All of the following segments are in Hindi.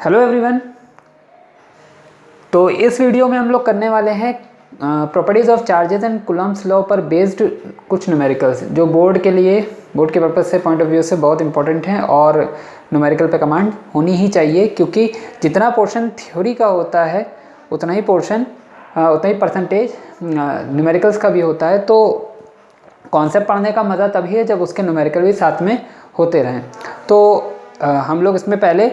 Hello everyone. तो इस वीडियो में हम लोग करने वाले हैं properties of charges and Coulomb's law पर बेस्ड कुछ न्यूमेरिकल्स जो बोर्ड के पर्पज़ से पॉइंट ऑफ व्यू से बहुत इंपॉर्टेंट हैं और न्यूमेरिकल पे कमांड होनी ही चाहिए, क्योंकि जितना पोर्शन थ्योरी का होता है उतना ही परसेंटेज न्यूमेरिकल्स का भी होता है। तो कॉन्सेप्ट पढ़ने का मज़ा तभी है जब उसके न्यूमेरिकल भी साथ में होते रहें। तो हम लोग इसमें पहले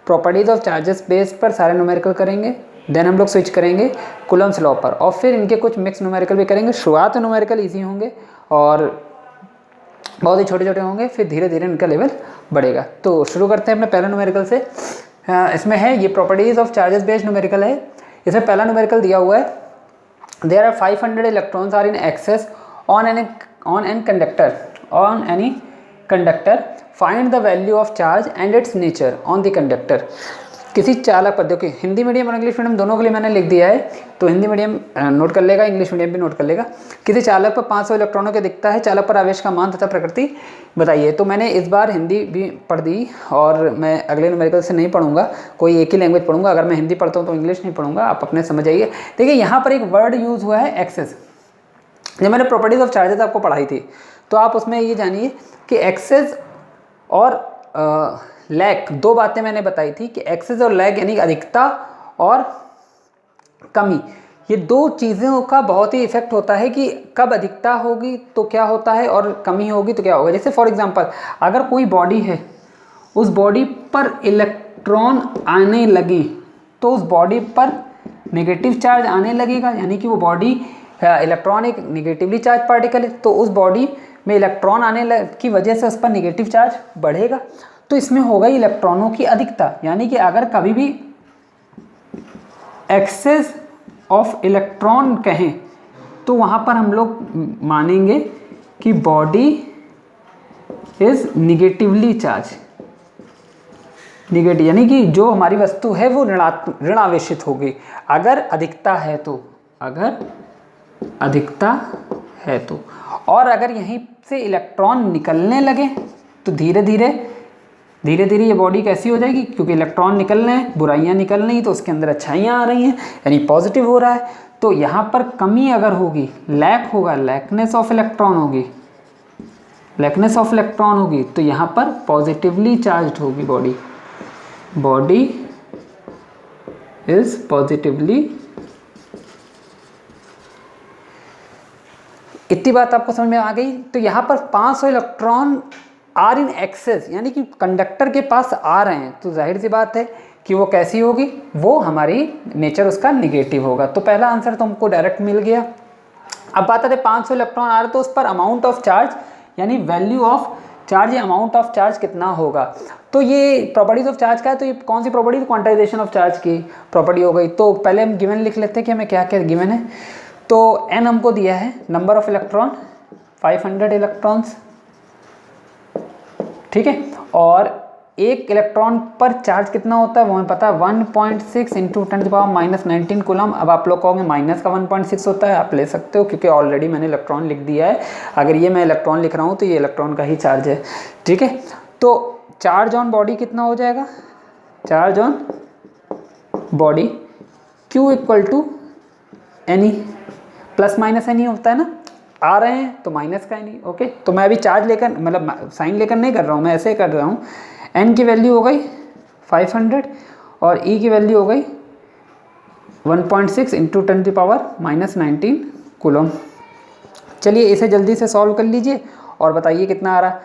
प्रॉपर्टीज़ ऑफ चार्जेस बेस पर सारे न्यूमेरिकल करेंगे, देन हम लोग स्विच करेंगे कूलम्ब्स लॉ पर और फिर इनके कुछ मिक्स न्यूमेरिकल भी करेंगे। शुरुआत में न्यूमेरिकल ईजी होंगे और बहुत ही छोटे छोटे होंगे, फिर धीरे धीरे इनका लेवल बढ़ेगा। तो शुरू करते हैं अपने पहले न्यूमेरिकल से। इसमें है ये properties of charges based numerical है। इसमें पहला न्यूमेरिकल दिया हुआ है, there are 500 electrons are in excess on any conductor, find the value of charge and its nature on the conductor. किसी चालक पर, देखिए हिंदी मीडियम और इंग्लिश मीडियम दोनों के लिए मैंने लिख दिया है, तो हिंदी मीडियम नोट कर लेगा, इंग्लिश मीडियम भी नोट कर लेगा। किसी चालक पर 500 इलेक्ट्रॉनों के दिखता है, चालक पर आवेश का मान तथा प्रकृति बताइए। तो मैंने इस बार हिंदी भी पढ़ दी और मैं अगले न्यूमेरिकल से नहीं पढ़ूंगा, कोई एक ही लैंग्वेज पढ़ूंगा। अगर मैं हिंदी पढ़ता हूँ तो इंग्लिश नहीं पढ़ूंगा, आप अपने समझ आइए। देखिए यहाँ पर एक वर्ड यूज़ हुआ है एक्सेस। जब मैंने प्रॉपर्टीज़ ऑफ चार्जेस आपको पढ़ाई थी तो आप उसमें ये जानिए कि एक्सेस और लैग, दो बातें मैंने बताई थी कि एक्सेस और लैग यानी अधिकता और कमी, ये दो चीज़ों का बहुत ही इफेक्ट होता है कि कब अधिकता होगी तो क्या होता है और कमी होगी तो क्या होगा। जैसे फॉर एग्जांपल अगर कोई बॉडी है, उस बॉडी पर इलेक्ट्रॉन आने लगे तो उस बॉडी पर नेगेटिव चार्ज आने लगेगा, यानी कि वो बॉडी इलेक्ट्रॉन एक निगेटिवली चार्ज पार्टिकल है, तो उस बॉडी में इलेक्ट्रॉन आने की वजह से उस पर नेगेटिव चार्ज बढ़ेगा। तो इसमें होगा इलेक्ट्रॉनों की अधिकता, यानी कि अगर कभी भी एक्सेस ऑफ इलेक्ट्रॉन कहें तो वहाँ पर हम लोग मानेंगे कि body is negatively charge, negative यानी कि जो हमारी वस्तु है वो ऋण आवेशित होगी। अगर अधिकता है तो, और अगर यहीं से इलेक्ट्रॉन निकलने लगे तो धीरे धीरे ये बॉडी कैसी हो जाएगी, क्योंकि इलेक्ट्रॉन निकल रहे हैं, बुराइयां निकल रही तो उसके अंदर अच्छाइयाँ आ रही हैं, यानी पॉजिटिव हो रहा है। तो यहाँ पर कमी अगर होगी, लैक होगा, लैकनेस ऑफ इलेक्ट्रॉन होगी, तो यहाँ पर पॉजिटिवली चार्ज होगी बॉडी इज पॉजिटिवली। इतनी बात आपको समझ में आ गई। तो यहाँ पर 500 इलेक्ट्रॉन आर इन एक्सेस, यानी कि कंडक्टर के पास आ रहे हैं, तो जाहिर सी बात है कि वो कैसी होगी, वो हमारी नेचर उसका निगेटिव होगा। तो पहला आंसर तो हमको डायरेक्ट मिल गया। अब बात आते 500 इलेक्ट्रॉन आ रहे तो उस पर अमाउंट ऑफ चार्ज यानी वैल्यू ऑफ चार्ज या अमाउंट ऑफ चार्ज कितना होगा। तो ये प्रॉपर्टीज ऑफ चार्ज का है, तो ये कौन सी प्रॉपर्टी, क्वांटाइजेशन ऑफ चार्ज की प्रॉपर्टी हो गई। तो पहले हम गिवन लिख लेते हैं कि हमें क्या क्या गिवन है। तो n हमको दिया है, नंबर ऑफ इलेक्ट्रॉन 500 इलेक्ट्रॉन्स, ठीक है। और एक इलेक्ट्रॉन पर चार्ज कितना होता है वो हमें पता है, 1.6 इंटू 10⁻⁻19 कूलम। अब आप लोग कहोगे माइनस का 1.6 होता है, आप ले सकते हो क्योंकि ऑलरेडी मैंने इलेक्ट्रॉन लिख दिया है। अगर ये मैं इलेक्ट्रॉन लिख रहा हूँ तो ये इलेक्ट्रॉन का ही चार्ज है, ठीक है। तो चार्ज ऑन बॉडी कितना हो जाएगा, charge on body Q equal to N E, plus minus N E होता है ना, आ रहे हैं तो माइनस का एनी, ओके। तो मैं अभी चार्ज लेकर मतलब साइन लेकर नहीं कर रहा हूँ, मैं ऐसे कर रहा हूँ। n की वैल्यू हो गई 500 और e की वैल्यू हो गई 1.6 इंटू 10⁻⁻19 कूलम। चलिए इसे जल्दी से सॉल्व कर लीजिए और बताइए कितना आ रहा।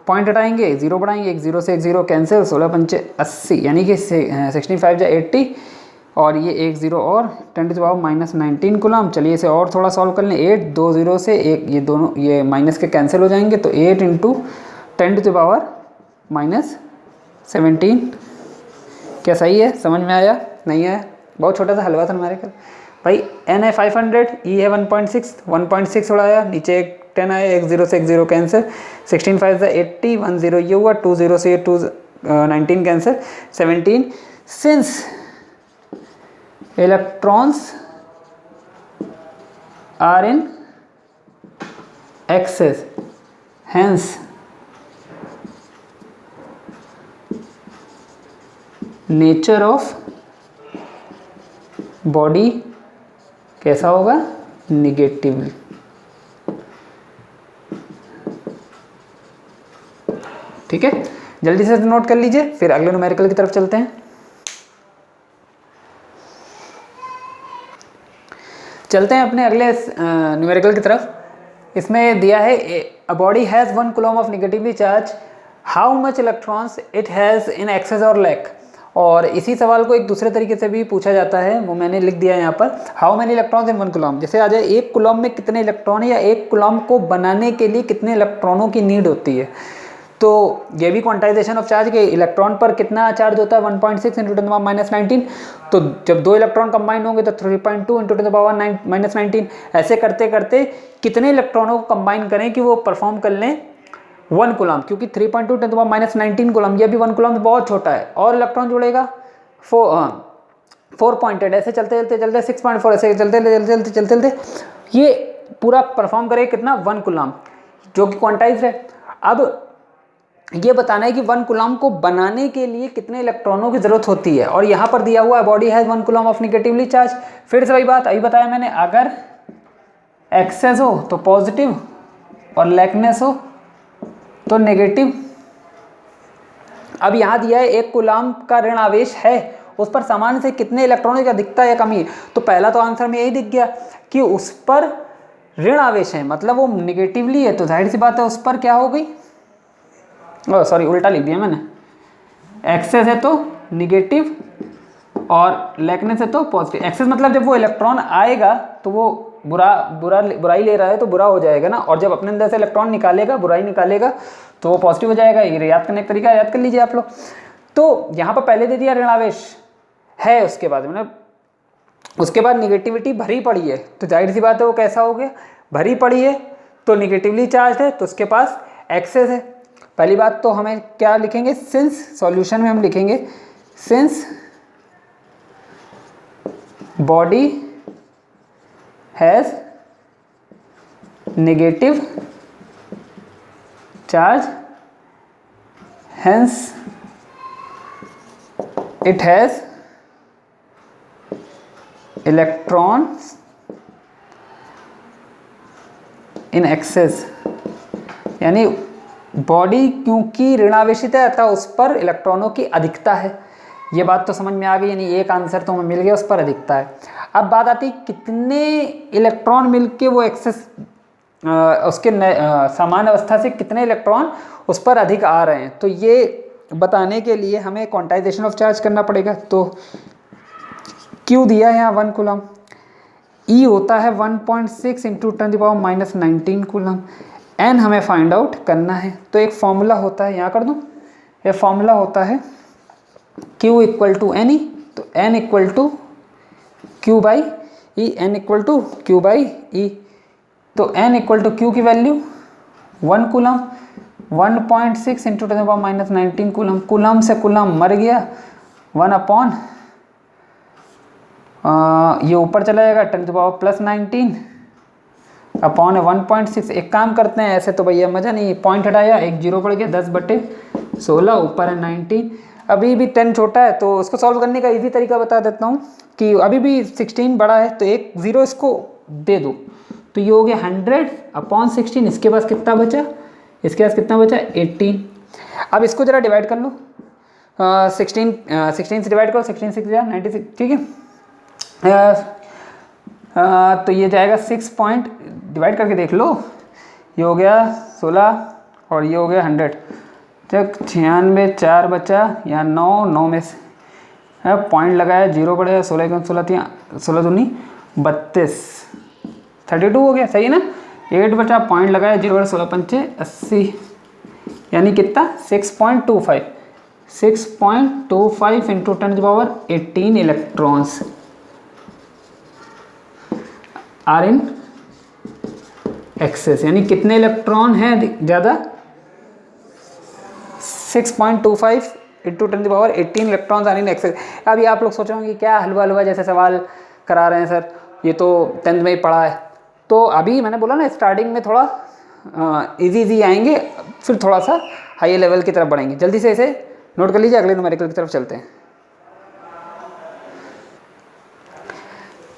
पॉइंट हटाएंगे, जीरो बढ़ाएंगे, एक जीरो से एक जीरो कैंसिल, 16×5 = 80, यानी कि 65 × 80 और ये एक जीरो और 10⁻⁻19 कूलम। चलिए इसे और थोड़ा सॉल्व कर लें। 8 2 0 से एक, ये दोनों ये माइनस के कैंसिल हो जाएंगे, तो 8 इंटू 10⁻⁻17। क्या सही है, समझ में आया नहीं आया? बहुत छोटा सा हलवा था हमारे कल भाई। n है 500, e है 1.6 उड़ाया, नीचे एक 10 आया, एक जीरो से एक जीरो कैंसिल, 16×5 = 80, 1 0 ये हुआ, 2 0 से 19 cancel, 17। Since electrons are in excess, hence nature of body कैसा होगा, निगेटिवली। ठीक है, जल्दी से नोट कर लीजिए, फिर अगले न्यूमेरिकल की तरफ चलते हैं। चलते हैं अपने अगले न्यूमेरिकल की तरफ। इसमें दिया है a body has 1 coulomb of negatively charge, how much electrons it has in excess और लैक। और इसी सवाल को एक दूसरे तरीके से भी पूछा जाता है, वो मैंने लिख दिया है यहाँ पर, how many electrons in 1 coulomb. जैसे आ जाए 1 कूलम में कितने इलेक्ट्रॉन, या 1 कूलम को बनाने के लिए कितने इलेक्ट्रॉनों की नीड होती है। तो ये भी क्वांटाइजेशन ऑफ चार्ज के इलेक्ट्रॉन पर कितना चार्ज होता है, 1.6 इंटू 10⁻⁻19। तो जब 2 इलेक्ट्रॉन कंबाइन होंगे तो 3.2 इंटू 10⁻⁻19। ऐसे करते करते कितने इलेक्ट्रॉनों को कंबाइन करें कि वो परफॉर्म कर लें 1 कूलम, क्योंकि 3.2 10⁻⁻19 कूलम, ये भी 1 कूलम बहुत छोटा है। और इलेक्ट्रॉन जुड़ेगा 4 पॉइंटेड, ऐसे चलते चलते चलते 6.4, ऐसे चलते चलते चलते चलते ये पूरा परफॉर्म करे कितना, 1 कूलम, जो कि क्वांटाइज है। अब ये बताना है कि 1 कूलम को बनाने के लिए कितने इलेक्ट्रॉनों की जरूरत होती है। और यहाँ पर दिया हुआ है body has 1 coulomb of negatively charge. फिर से वही बात अभी बताया मैंने, अगर एक्सेस हो तो पॉजिटिव और लैकनेस हो तो नेगेटिव। अब यहाँ दिया है 1 कूलम का ऋण आवेश है, उस पर सामान्य से कितने इलेक्ट्रॉनों की अधिकता या कमी है। तो पहला तो आंसर में यही दिख गया कि उस पर ऋण आवेश है, मतलब वो नेगेटिवली है, तो जाहिर सी बात है उस पर क्या हो गई, सॉरी उल्टा लिख दिया मैंने, एक्सेस है तो निगेटिव और लैकनेस है तो पॉजिटिव। एक्सेस मतलब जब वो इलेक्ट्रॉन आएगा तो वो बुराई ले रहा है तो बुरा हो जाएगा ना, और जब अपने अंदर से इलेक्ट्रॉन निकालेगा, बुराई निकालेगा, तो वो पॉजिटिव हो जाएगा। ये याद करने का तरीका याद कर लीजिए आप लोग। तो यहाँ पर पहले दे दिया ऋणावेश है, उसके बाद मतलब उसके बाद निगेटिविटी भरी पड़ी है, तो जाहिर सी बात है वो कैसा हो गया, भरी पड़ी है तो निगेटिवली चार्ज है, तो उसके पास एक्सेस है। पहली बात तो हमें क्या लिखेंगे, सिंस, सॉल्यूशन में हम लिखेंगे since body has negative charge hence it has electrons in excess। यानी बॉडी क्योंकि ऋणावेशित है अतः उस पर इलेक्ट्रॉनों की अधिकता है। ये बात तो समझ में आ गई, यानी एक आंसर तो हमें मिल गया, उस पर अधिकता है। अब बात आती कितने इलेक्ट्रॉन मिलके वो एक्सेस उसके समान अवस्था से कितने इलेक्ट्रॉन उस पर अधिक आ रहे हैं, तो ये बताने के लिए हमें क्वांटाइजेशन ऑफ चार्ज करना पड़ेगा। तो Q दिया है यहाँ 1 कूलम, E होता है 1.6 इंटू 10⁻⁻19 कूलम, N हमें फाइंड आउट करना है। तो एक फॉर्मूला होता है, यहाँ कर दूँ, ये फॉर्मूला होता है Q equal to N e, तो N equal to Q by e, N equal to Q by e. तो N इक्वल टू Q की value 1 coulomb, 1.6 into 10⁻⁻19 coulomb, coulomb से कूलम मर गया, 1 अपॉन ये ऊपर चला जाएगा 10⁻+19 अपॉन 1.6। एक काम करते हैं, ऐसे तो भैया मज़ा नहीं, पॉइंट हटाया, एक जीरो पड़ गया, 10/16 ऊपर है 19। अभी भी 10 छोटा है, तो उसको सॉल्व करने का इजी तरीका बता देता हूँ कि अभी भी 16 बड़ा है, तो एक ज़ीरो इसको दे दो, तो ये हो गया 100/16। इसके पास कितना बचा, इसके पास कितना बचा 18। अब इसको ज़रा डिवाइड कर लो, 16 से डिवाइड करो, 16 6 96, ठीक है। तो ये जाएगा 6 पॉइंट, डिवाइड करके देख लो, ये हो गया 16 और ये हो गया 100, तक 96, 4 बचा, यहाँ 9 में से पॉइंट लगाया, जीरो पड़ेगा, 16 16 दूनी 32, 32 हो गया, सही है ना। 8 बचा, पॉइंट लगाया, जीरो 16 पंचे 80, यानी कितना 6.25 into 10⁻18 electrons are in excess. यानी कितने इलेक्ट्रॉन हैं ज़्यादा, 6.25 into 10⁻18 electrons are in excess. अभी आप लोग सोच रहे होंगे क्या हलवा जैसे सवाल करा रहे हैं सर, ये तो 10th में ही पढ़ा है। तो अभी मैंने बोला ना स्टार्टिंग में थोड़ा इजी आएंगे, फिर थोड़ा सा हाई लेवल की तरफ बढ़ेंगे। जल्दी से इसे नोट कर लीजिए, अगले न्यूमेरिकल की तरफ चलते हैं।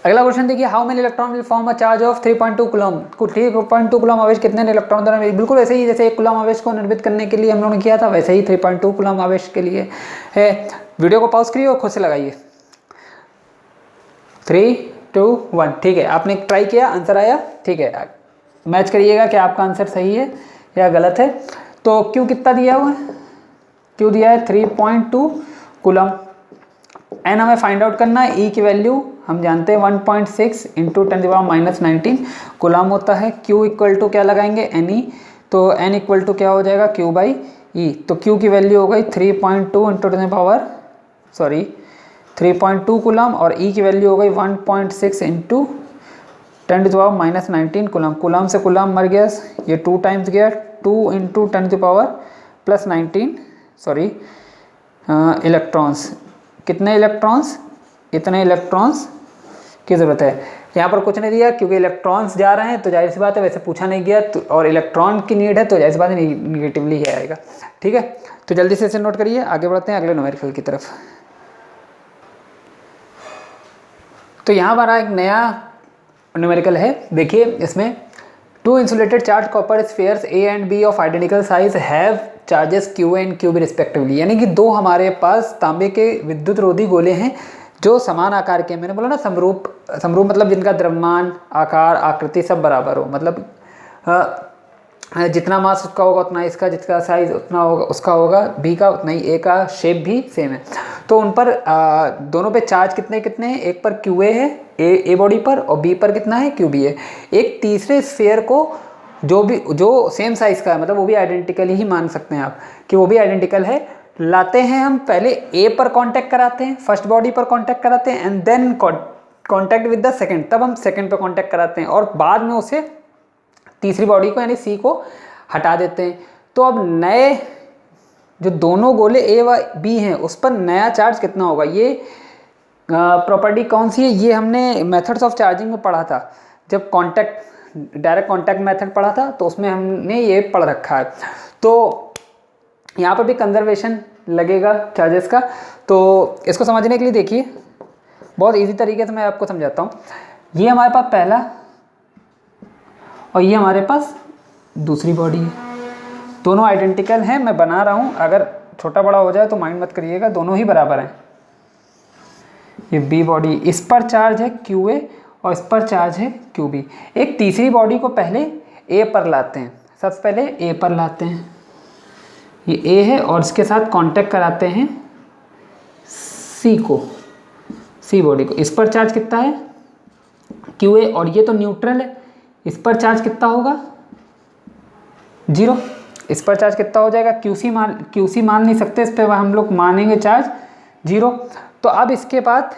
अगला क्वेश्चन देखिए, how many electron will form a charge of 3.2 coulomb. 3.2 coulomb आवेश कितने इलेक्ट्रॉन द्वारा, बिल्कुल ऐसे ही जैसे 1 कूलम आवेश को निर्मित करने के लिए हम लोगों ने किया था, वैसे ही 3.2 कूलम आवेश के लिए है। वीडियो को पॉज करिए और खुद से लगाइए। 3, 2, 1। ठीक है, आपने ट्राई किया, आंसर आया। ठीक है, मैच करिएगा कि आपका आंसर सही है या गलत है। तो क्यू कितना दिया हुआ है, क्यू दिया है 3.2 कूलम। एन हमें फाइंड आउट करना है, ई की वैल्यू हम जानते हैं 1.6 इंटू 10⁻⁻19 कूलम होता है। क्यू इक्वल टू क्या लगाएंगे, एन ई, तो एन इक्वल टू क्या हो जाएगा, क्यू बाई ई। तो क्यू की वैल्यू हो गई 3.2 इंटू 3.2 कूलम, और ई की वैल्यू हो गई 1.6 इंटू 10⁻⁻19 कूलम। कूलम से कूलम मर गया, ये 2 टाइम्स गया, 2 इंटू 10⁻+19 इलेक्ट्रॉन्स। कितने इलेक्ट्रॉन्स, इतने इलेक्ट्रॉन्स की ज़रूरत है। यहाँ पर कुछ नहीं दिया क्योंकि इलेक्ट्रॉन्स जा रहे हैं तो जाहिर सी बात है, वैसे पूछा नहीं गया तो, और इलेक्ट्रॉन की नीड है तो जाहिर सी बात है निगेटिवली ही आएगा। ठीक है, तो जल्दी से इसे नोट करिए, आगे बढ़ते हैं अगले न्यूमेरिकल की तरफ। तो यहाँ हमारा एक नया न्यूमेरिकल है, देखिए इसमें 2 insulated charge copper spheres A and B of identical size have charges Q and Q B respectively. यानी कि 2 हमारे पास तांबे के विद्युत रोधी गोले हैं जो समान आकार के, मैंने बोला ना समरूप, समरूप मतलब जिनका द्रव्यमान, आकार, आकृति सब बराबर हो, मतलब जितना मास उसका होगा उतना इसका, जिसका साइज उतना होगा उसका होगा, बी का उतना ही, ए का शेप भी सेम है। तो उन पर दोनों पे चार्ज कितने कितने हैं, एक पर क्यू ए है, ए बॉडी पर, और बी पर कितना है, क्यू बी है। एक तीसरे स्फीयर को जो सेम साइज का है, मतलब वो भी आइडेंटिकल ही मान सकते हैं आप कि वो भी आइडेंटिकल है, लाते हैं हम पहले ए पर कांटेक्ट कराते हैं, फर्स्ट बॉडी पर कांटेक्ट कराते हैं, and then contact with the second, तब हम सेकंड पर कांटेक्ट कराते हैं, और बाद में उसे तीसरी बॉडी को यानी सी को हटा देते हैं। तो अब नए जो दोनों गोले ए व बी हैं उस पर नया चार्ज कितना होगा, ये प्रॉपर्टी कौन सी है, ये हमने मेथड्स ऑफ चार्जिंग में पढ़ा था, जब डायरेक्ट कॉन्टैक्ट मेथड पढ़ा था तो उसमें हमने ये पढ़ रखा है। तो यहाँ पर भी कंजर्वेशन लगेगा चार्जेस का। तो इसको समझने के लिए देखिए, बहुत इजी तरीके से मैं आपको समझाता हूँ। ये हमारे पास पहला और ये हमारे पास दूसरी बॉडी है, दोनों आइडेंटिकल हैं। मैं बना रहा हूँ, अगर छोटा बड़ा हो जाए तो माइंड मत करिएगा, दोनों ही बराबर हैं। ये बी बॉडी, इस पर चार्ज है क्यू ए और इस पर चार्ज है क्यू बी। एक तीसरी बॉडी को पहले ए पर लाते हैं, सबसे पहले ए पर लाते हैं, ये ए है, और इसके साथ कांटेक्ट कराते हैं सी को, सी बॉडी को। इस पर चार्ज कितना है, क्यू ए, और ये तो न्यूट्रल है, इस पर चार्ज कितना होगा, 0। इस पर चार्ज कितना हो जाएगा, क्यूसी मान नहीं सकते, इस पर हम लोग मानेंगे चार्ज 0। तो अब इसके बाद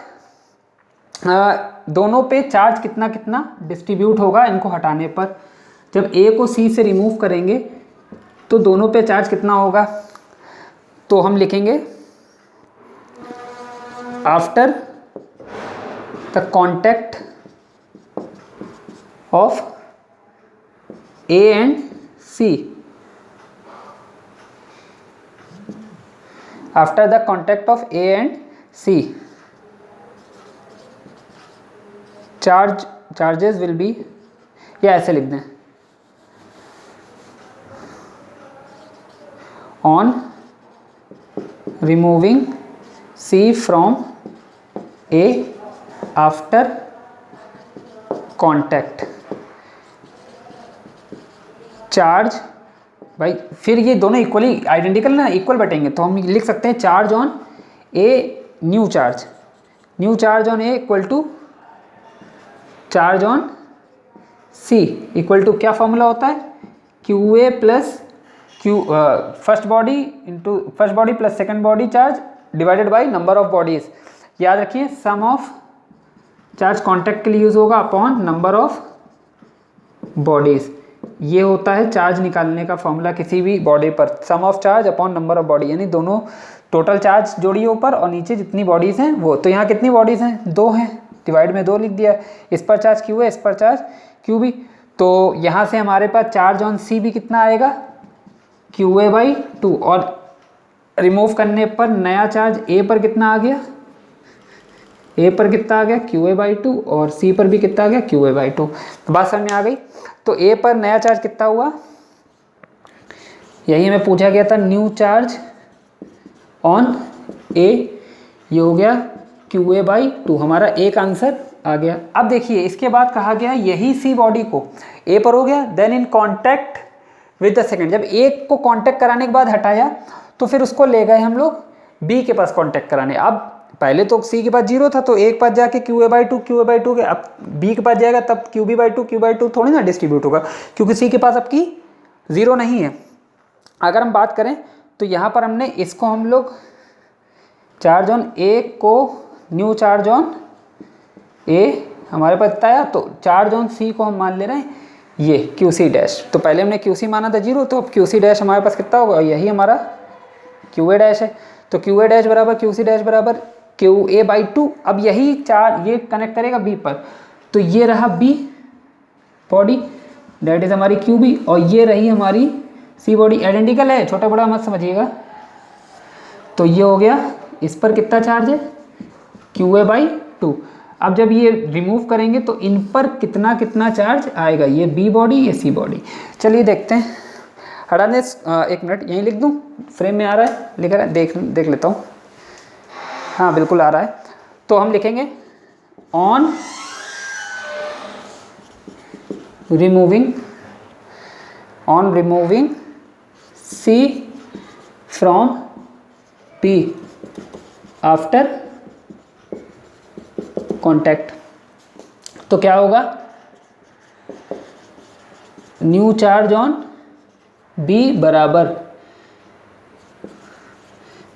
दोनों पे चार्ज कितना कितना डिस्ट्रीब्यूट होगा इनको हटाने पर। जब ए को सी से रिमूव करेंगे तो दोनों पे चार्ज कितना होगा, तो हम लिखेंगे after the contact of A and C, after the contact of A and C charges will be, या ऐसे लिख दें, on removing C from A after contact charge. भाई फिर ये दोनों इक्वली आइडेंटिकल ना, इक्वल बटेंगे, तो हम लिख सकते हैं charge on A, new charge on A equal to charge on C equal to, क्या फॉर्मूला होता है, Q A plus Q first body plus second body charge divided by number of bodies. याद रखिए, सम ऑफ चार्ज कांटेक्ट के लिए यूज होगा अपॉन नंबर ऑफ बॉडीज। ये होता है चार्ज निकालने का फॉर्मूला किसी भी बॉडी पर, sum of charge upon number of body, यानी दोनों टोटल चार्ज जोड़िए ऊपर और नीचे जितनी बॉडीज हैं वो। तो यहाँ कितनी बॉडीज हैं, 2 हैं, डिवाइड में 2 लिख दिया। इस पर चार्ज क्यू है, इस पर चार्ज क्यू भी। तो यहाँ से हमारे पास चार्ज ऑन सी भी कितना आएगा, क्यू ए बाई 2, और रिमूव करने पर नया चार्ज ए पर कितना आ गया, ए पर कितना आ गया QA/2 और सी पर भी कितना आ गया QA/2। तो बात समझ में आ गई। तो ए पर नया चार्ज कितना हुआ, यही हमें पूछा गया था, न्यू चार्ज ऑन ए, ये हो गया QA/2, हमारा एक आंसर आ गया। अब देखिए इसके बाद कहा गया यही सी बॉडी को ए पर हो गया, then in contact with the second, जब एक को कांटेक्ट कराने के बाद हटाया तो फिर उसको ले गए हम लोग बी के पास कांटेक्ट कराने। अब पहले तो सी के पास 0 था तो एक पास जाके QA/2 के, अब बी के पास जाएगा तब QB/2 थोड़ी ना डिस्ट्रीब्यूट होगा, क्योंकि सी के पास अब की 0 नहीं है। अगर हम बात करें तो यहाँ पर हमने इसको हम लोग चार्ज ऑन ए को न्यू चार्ज ऑन ए हमारे पास बताया, तो चार्ज ऑन सी को हम मान ले रहे हैं ये QC'। तो पहले हमने QC माना था 0, तो अब QC' हमारे पास कितना होगा, यही हमारा QA' है। तो QA' बराबर QC' बराबर QA/2। अब यही चार्ज ये कनेक्ट करेगा बी पर, तो ये रहा बी बॉडी, दैट इज हमारी QB, और ये रही हमारी सी बॉडी। आइडेंटिकल है, छोटा बड़ा मत समझिएगा। तो ये हो गया, इस पर कितना चार्ज है QA/2। अब जब ये रिमूव करेंगे तो इन पर कितना कितना चार्ज आएगा, ये बी बॉडी ये सी बॉडी। चलिए देखते हैं, हटाने एक मिनट यहीं लिख दूँ, फ्रेम में आ रहा है, लिख रहा है, देख लेता हूँ। हाँ बिल्कुल आ रहा है। तो हम लिखेंगे on removing C from P after contact, तो क्या होगा, न्यू चार्ज ऑन बी बराबर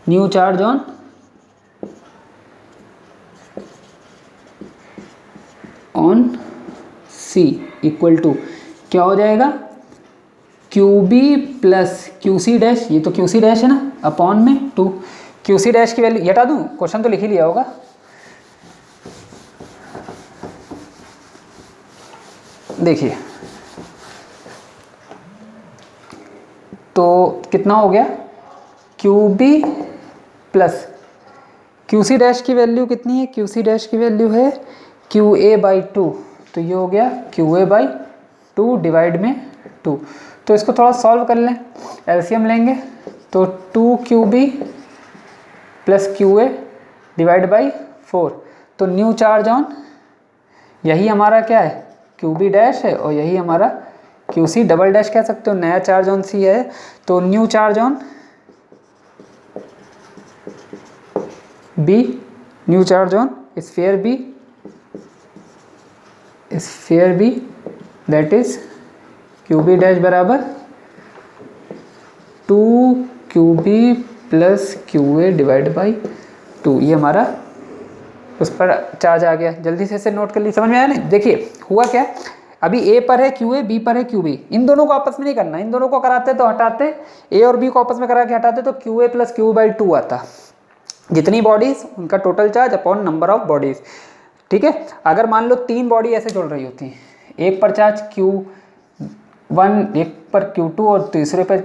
new charge on C equal to क्या हो जाएगा, QB प्लस QC', ये तो QC' है ना, अपॉन में 2। QC' की वैल्यू हटा दूँ, क्वेश्चन तो लिख ही लिया होगा। देखिए तो कितना हो गया, QB प्लस QC' की वैल्यू कितनी है, QC' की वैल्यू है QA/2, तो ये हो गया QA/2 डिवाइड में 2। तो इसको थोड़ा सॉल्व कर लें, एलसीएम लेंगे तो 2QB plus QA divide by 4। तो न्यू चार्ज ऑन, यही हमारा क्या है QB' है, और यही हमारा QC" कह सकते हो, नया चार्ज ऑन सी है। तो new charge on B, new charge on sphere B that is QB' बराबर 2QB plus QA divide by 2, ये हमारा उस पर चार्ज आ गया। जल्दी से इसे नोट कर ली, समझ में आया नहीं। देखिए हुआ क्या, अभी ए पर है QA, बी पर है QB, इन दोनों को आपस में नहीं करना, इन दोनों को कराते तो हटाते, ए और बी को आपस में करा के हटाते तो QA प्लस QB/2 आता, जितनी बॉडीज उनका total charge upon number of bodies. ठीक है, अगर मान लो 3 बॉडी ऐसे जुड़ रही होती हैं, एक पर चार्ज Q1, एक पर Q2 और तीसरे पर,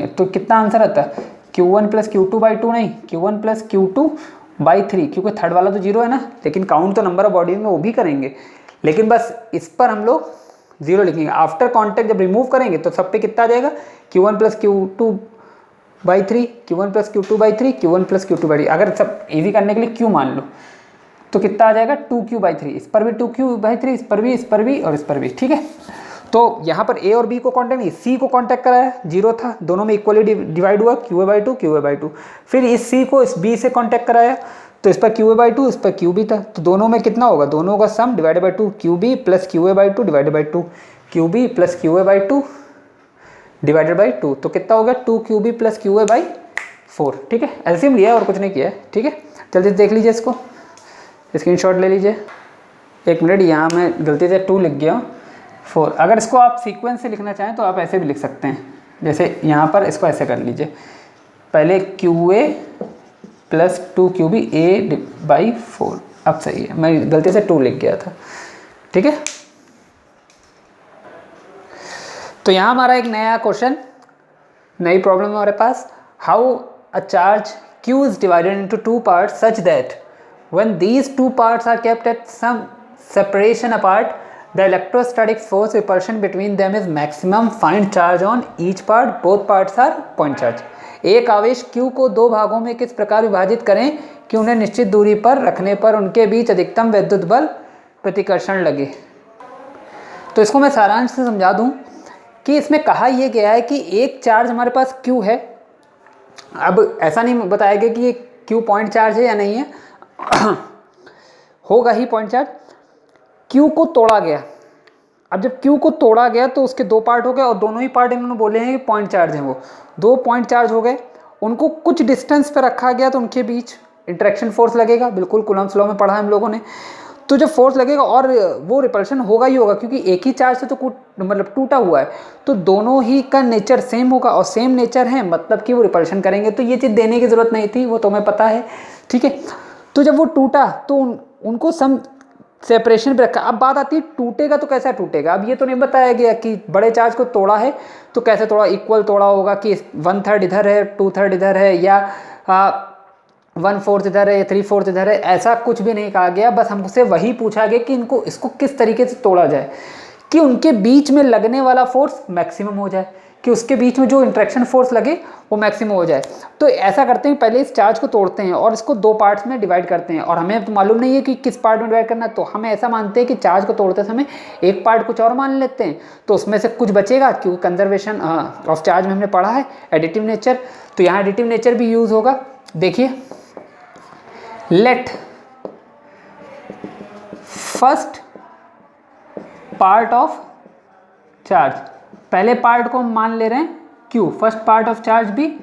तो कितना आंसर आता है Q1 प्लस Q2/2 नहीं, Q1 प्लस Q2/3, क्योंकि थर्ड वाला तो 0 है ना, लेकिन काउंट तो नंबर ऑफ बॉडीज में वो भी करेंगे, लेकिन बस इस पर हम लोग 0 लिखेंगे। आफ्टर कॉन्टैक्ट जब रिमूव करेंगे तो सब पे कितना आ जाएगा, Q1 plus Q2/3, Q1 plus Q2/3, Q1 plus Q2/3। अगर सब इजी करने के लिए Q मान लो तो कितना आ जाएगा 2Q/3, इस पर भी 2Q/3, इस पर भी और इस पर भी। ठीक है, तो यहाँ पर ए और बी को कॉन्टैक्ट नहीं, सी को कॉन्टैक्ट कराया, 0 था, दोनों में इक्वली डिवाइड हुआ QA/2। फिर इस सी को इस बी से कॉन्टैक्ट कराया, तो इस पर QA/2, इस पर QB था, तो दोनों में कितना होगा, दोनों का sum divide by 2, QB plus QA/2 divide by 2, QB plus QA/2 divided by 2, तो कितना हो गया 2QB प्लस QA/4। ठीक है, एलसीएम लिया और कुछ नहीं किया है। ठीक है, जल्दी से देख लीजिए, इसको स्क्रीनशॉट ले लीजिए। एक मिनट, यहाँ मैं गलती से 2 लिख गया 4। अगर इसको आप सीक्वेंस से लिखना चाहें तो आप ऐसे भी लिख सकते हैं, जैसे यहाँ पर इसको ऐसे कर लीजिए, पहले QA प्लस 2QB A/4। अब सही है, मैं गलती से 2 लिख गया था। ठीक है, तो यहाँ हमारा एक नया क्वेश्चन, नई प्रॉब्लम है हमारे पास। How a charge Q is divided into 2 parts such that When these two parts are kept at some separation apart, the electrostatic force repulsion between them is maximum. Find charge on each part. Both parts are point charge. एक आवेश Q को दो भागों में किस प्रकार विभाजित करें कि उन्हें निश्चित दूरी पर रखने पर उनके बीच अधिकतम विद्युत बल प्रतिकर्षण लगे। तो इसको मैं सारांश से समझा दूं कि इसमें कहा यह गया है कि एक चार्ज हमारे पास Q है। अब ऐसा नहीं बताया गया कि ये Q पॉइंट चार्ज है या नहीं है, होगा ही पॉइंट चार्ज। Q को तोड़ा गया। अब जब Q को तोड़ा गया तो उसके दो पार्ट हो गए और दोनों ही पार्ट इन्होंने बोले हैं कि पॉइंट चार्ज हैं। वो दो पॉइंट चार्ज हो गए, उनको कुछ डिस्टेंस पे रखा गया तो उनके बीच इंटरेक्शन फोर्स लगेगा। बिल्कुल कूलम्ब्स लॉ में पढ़ा है हम लोगों ने। तो जब फोर्स लगेगा और वो रिपल्शन होगा ही होगा, क्योंकि एक ही चार्ज से तो मतलब टूटा हुआ है, तो दोनों ही का नेचर सेम होगा और सेम नेचर है, मतलब कि वो रिपल्शन करेंगे। तो ये चीज़ देने की ज़रूरत नहीं थी, वो तुम्हें पता है, ठीक है। तो जब वो टूटा तो उनको सम सेपरेशन पे रखा। अब बात आती है टूटेगा तो कैसा टूटेगा। अब ये तो नहीं बताया गया कि बड़े चार्ज को तोड़ा है तो कैसे तोड़ा, इक्वल तोड़ा होगा कि 1/3 इधर है 2/3 इधर है या 1/4 इधर है या 3/4 इधर है, ऐसा कुछ भी नहीं कहा गया। बस हमसे वही पूछा गया कि इसको किस तरीके से तोड़ा जाए कि उनके बीच में लगने वाला फोर्स मैक्सिमम हो जाए, कि उसके बीच में जो इंट्रैक्शन फोर्स लगे वो मैक्सिमम हो जाए। तो ऐसा करते हैं, पहले इस चार्ज को तोड़ते हैं और इसको दो पार्ट्स में डिवाइड करते हैं। और हमें तो मालूम नहीं है कि किस पार्ट में डिवाइड करना है, तो हम ऐसा मानते हैं कि चार्ज को तोड़ते समय एक पार्ट कुछ और मान लेते हैं, तो उसमें से कुछ बचेगा, क्योंकि कंजर्वेशन ऑफ चार्ज में हमने पढ़ा है एडिटिव नेचर, तो यहाँ एडिटिव नेचर भी यूज़ होगा। देखिए, let first part of charge, पहले पार्ट को हम मान ले रहे हैं Q, first part of charge भी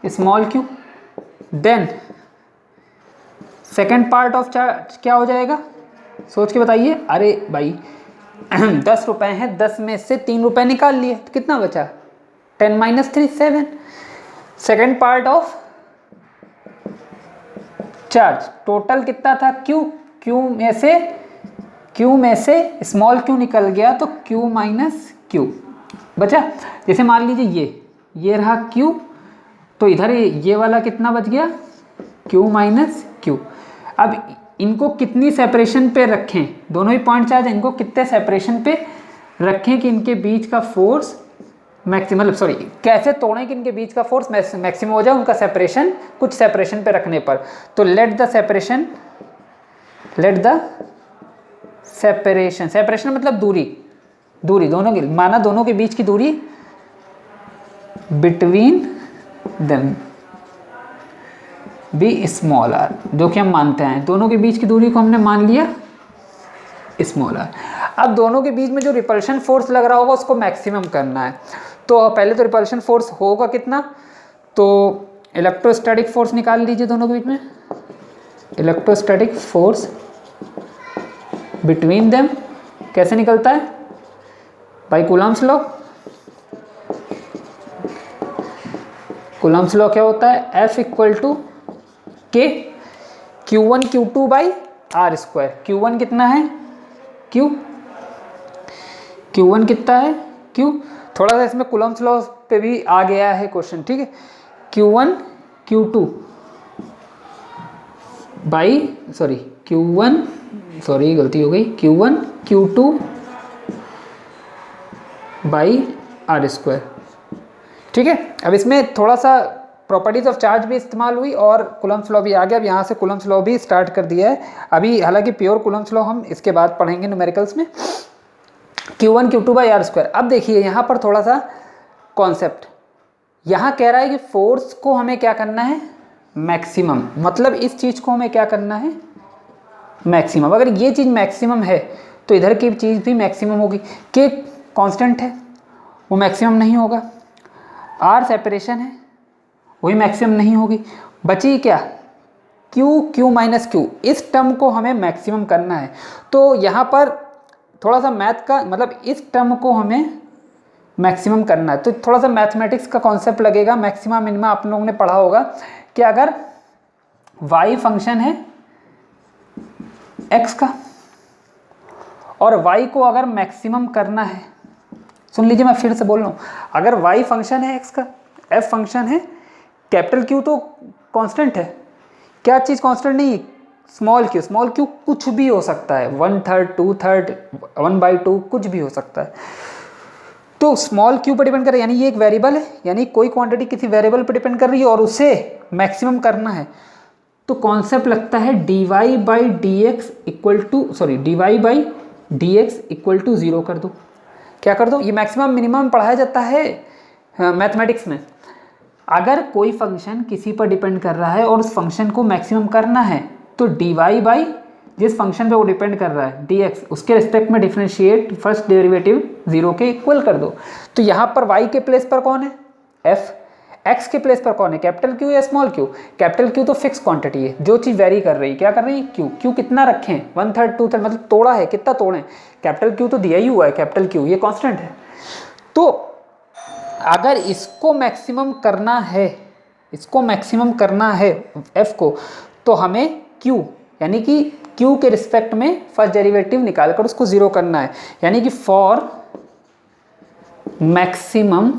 small q, then second part of charge क्या हो जाएगा, सोच के बताइए। अरे भाई 10 रुपए हैं, 10 में से 3 रुपए निकाल लिए तो कितना बचा, 10 - 3 7। Second part of charge total कितना था Q, Q में से स्मॉल q निकल गया तो Q - Q बचा। जैसे मान लीजिए ये रहा Q, तो इधर ये वाला कितना बच गया, Q - Q। अब इनको कितनी सेपरेशन पे रखें, दोनों ही पॉइंट चार्ज, इनको कितने सेपरेशन पे रखें कि इनके बीच का फोर्स मैक्सिमम, सॉरी कैसे तोड़ें कि इनके बीच का फोर्स मैक्सिमम हो जाए, उनका सेपरेशन कुछ सेपरेशन पे रखने पर। तो लेट द सेपरेशन मतलब दूरी दोनों की, माना दोनों के बीच की दूरी between them be small R, जो कि हम मानते हैं दोनों के बीच की दूरी को हमने मान लिया स्मॉल आर। अब दोनों के बीच में जो रिपल्शन फोर्स लग रहा होगा उसको मैक्सिमम करना है। तो पहले तो रिपल्शन फोर्स होगा कितना, तो इलेक्ट्रोस्टैटिक फोर्स निकाल लीजिए दोनों के बीच में। इलेक्ट्रोस्टैटिक फोर्स बिटवीन देम कैसे निकलता है, by Coulomb's law. Coulomb's law क्या होता है, F = K Q1 Q2 / R²। Q1 कितना है Q1 कितना है Q, थोड़ा सा इसमें कूलम्ब्स लॉ पे भी आ गया है क्वेश्चन, ठीक है। Q1 Q2 गलती हो गई, Q1 Q2 / R², ठीक है। अब इसमें थोड़ा सा प्रॉपर्टीज ऑफ चार्ज भी इस्तेमाल हुई और कूलम्ब्स लॉ भी आ गया। अब यहाँ से कूलम्ब्स लॉ भी स्टार्ट कर दिया है अभी, हालांकि प्योर कूलम्ब्स लॉ हम इसके बाद पढ़ेंगे न्यूमेरिकल्स में। Q1 Q2 / R²। अब देखिए यहाँ पर थोड़ा सा कॉन्सेप्ट, यहाँ कह रहा है कि फोर्स को हमें क्या करना है, मैक्सिमम, मतलब इस चीज़ को हमें क्या करना है, मैक्सिमम। अगर ये चीज़ मैक्सिमम है तो इधर की चीज़ भी मैक्सिमम होगी। K कांस्टेंट है, वो मैक्सिमम नहीं होगा। R सेपरेशन है, वही मैक्सिमम नहीं होगी। बची क्या, Q - Q, इस टर्म को हमें मैक्सिमम करना है। तो यहाँ पर थोड़ा सा मैथ का, मतलब इस टर्म को हमें मैक्सिमम करना है, तो थोड़ा सा मैथमेटिक्स का कॉन्सेप्ट लगेगा। मैक्सिमम मिनिमम आप लोगों ने पढ़ा होगा कि अगर y फंक्शन है x का और y को अगर मैक्सिमम करना है, सुन लीजिए मैं फिर से बोल रहा हूँ, अगर y फंक्शन है x का, f फंक्शन है, कैपिटल Q तो कांस्टेंट है, क्या चीज़ कांस्टेंट नहीं, स्मॉल क्यू कुछ भी हो सकता है, 1/3, 2/3, 1/2 कुछ भी हो सकता है। तो स्मॉल क्यू पर डिपेंड कर रहा है, यानी ये एक वेरिएबल है, यानी कोई क्वांटिटी किसी वेरिएबल पर डिपेंड कर रही है और उसे मैक्सिमम करना है। तो कॉन्सेप्ट लगता है dy/dx इक्वल टू 0 कर दो। क्या कर दो? ये मैक्सिमम मिनिमम पढ़ाया जाता है मैथमेटिक्स में। अगर कोई फंक्शन किसी पर डिपेंड कर रहा है और उस फंक्शन को मैक्सिमम करना है तो dy जिस फंक्शन पे वो डिपेंड कर रहा है dx, उसके रिस्पेक्ट में डिफरेंशिएट फर्स्ट डेरिवेटिव 0 के इक्वल कर दो। तो यहाँ पर y के प्लेस पर कौन है? f। x के प्लेस पर कौन है? कैपिटल Q या स्मॉल q? कैपिटल Q तो फिक्स क्वांटिटी है, जो चीज़ वेरी कर रही है। क्या कर रही है? q कितना रखें? 1/3, 2/3, मतलब तोड़ा है, कितना तोड़ें? कैपिटल Q तो दिया ही हुआ है, कैपिटल Q ये कांस्टेंट है। तो अगर इसको मैक्सिमम करना है f को, तो हमें q यानी कि q के रिस्पेक्ट में फर्स्ट डेरिवेटिव निकालकर उसको 0 करना है। यानी कि फॉर मैक्सिमम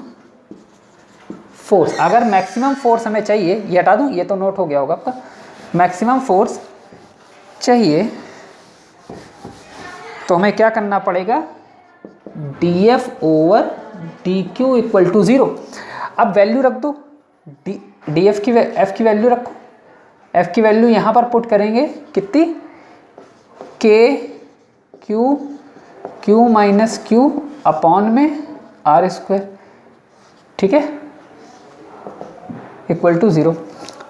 फोर्स, अगर मैक्सिमम फोर्स हमें चाहिए, ये हटा दूं, ये तो नोट हो गया होगा आपका। मैक्सिमम फोर्स चाहिए तो हमें क्या करना पड़ेगा? dF/dq equal to 0। अब वैल्यू रख दो, f की वैल्यू रखो। f की वैल्यू यहाँ पर पुट करेंगे कितनी? q माइनस q अपॉन में r², ठीक है, इक्वल टू 0।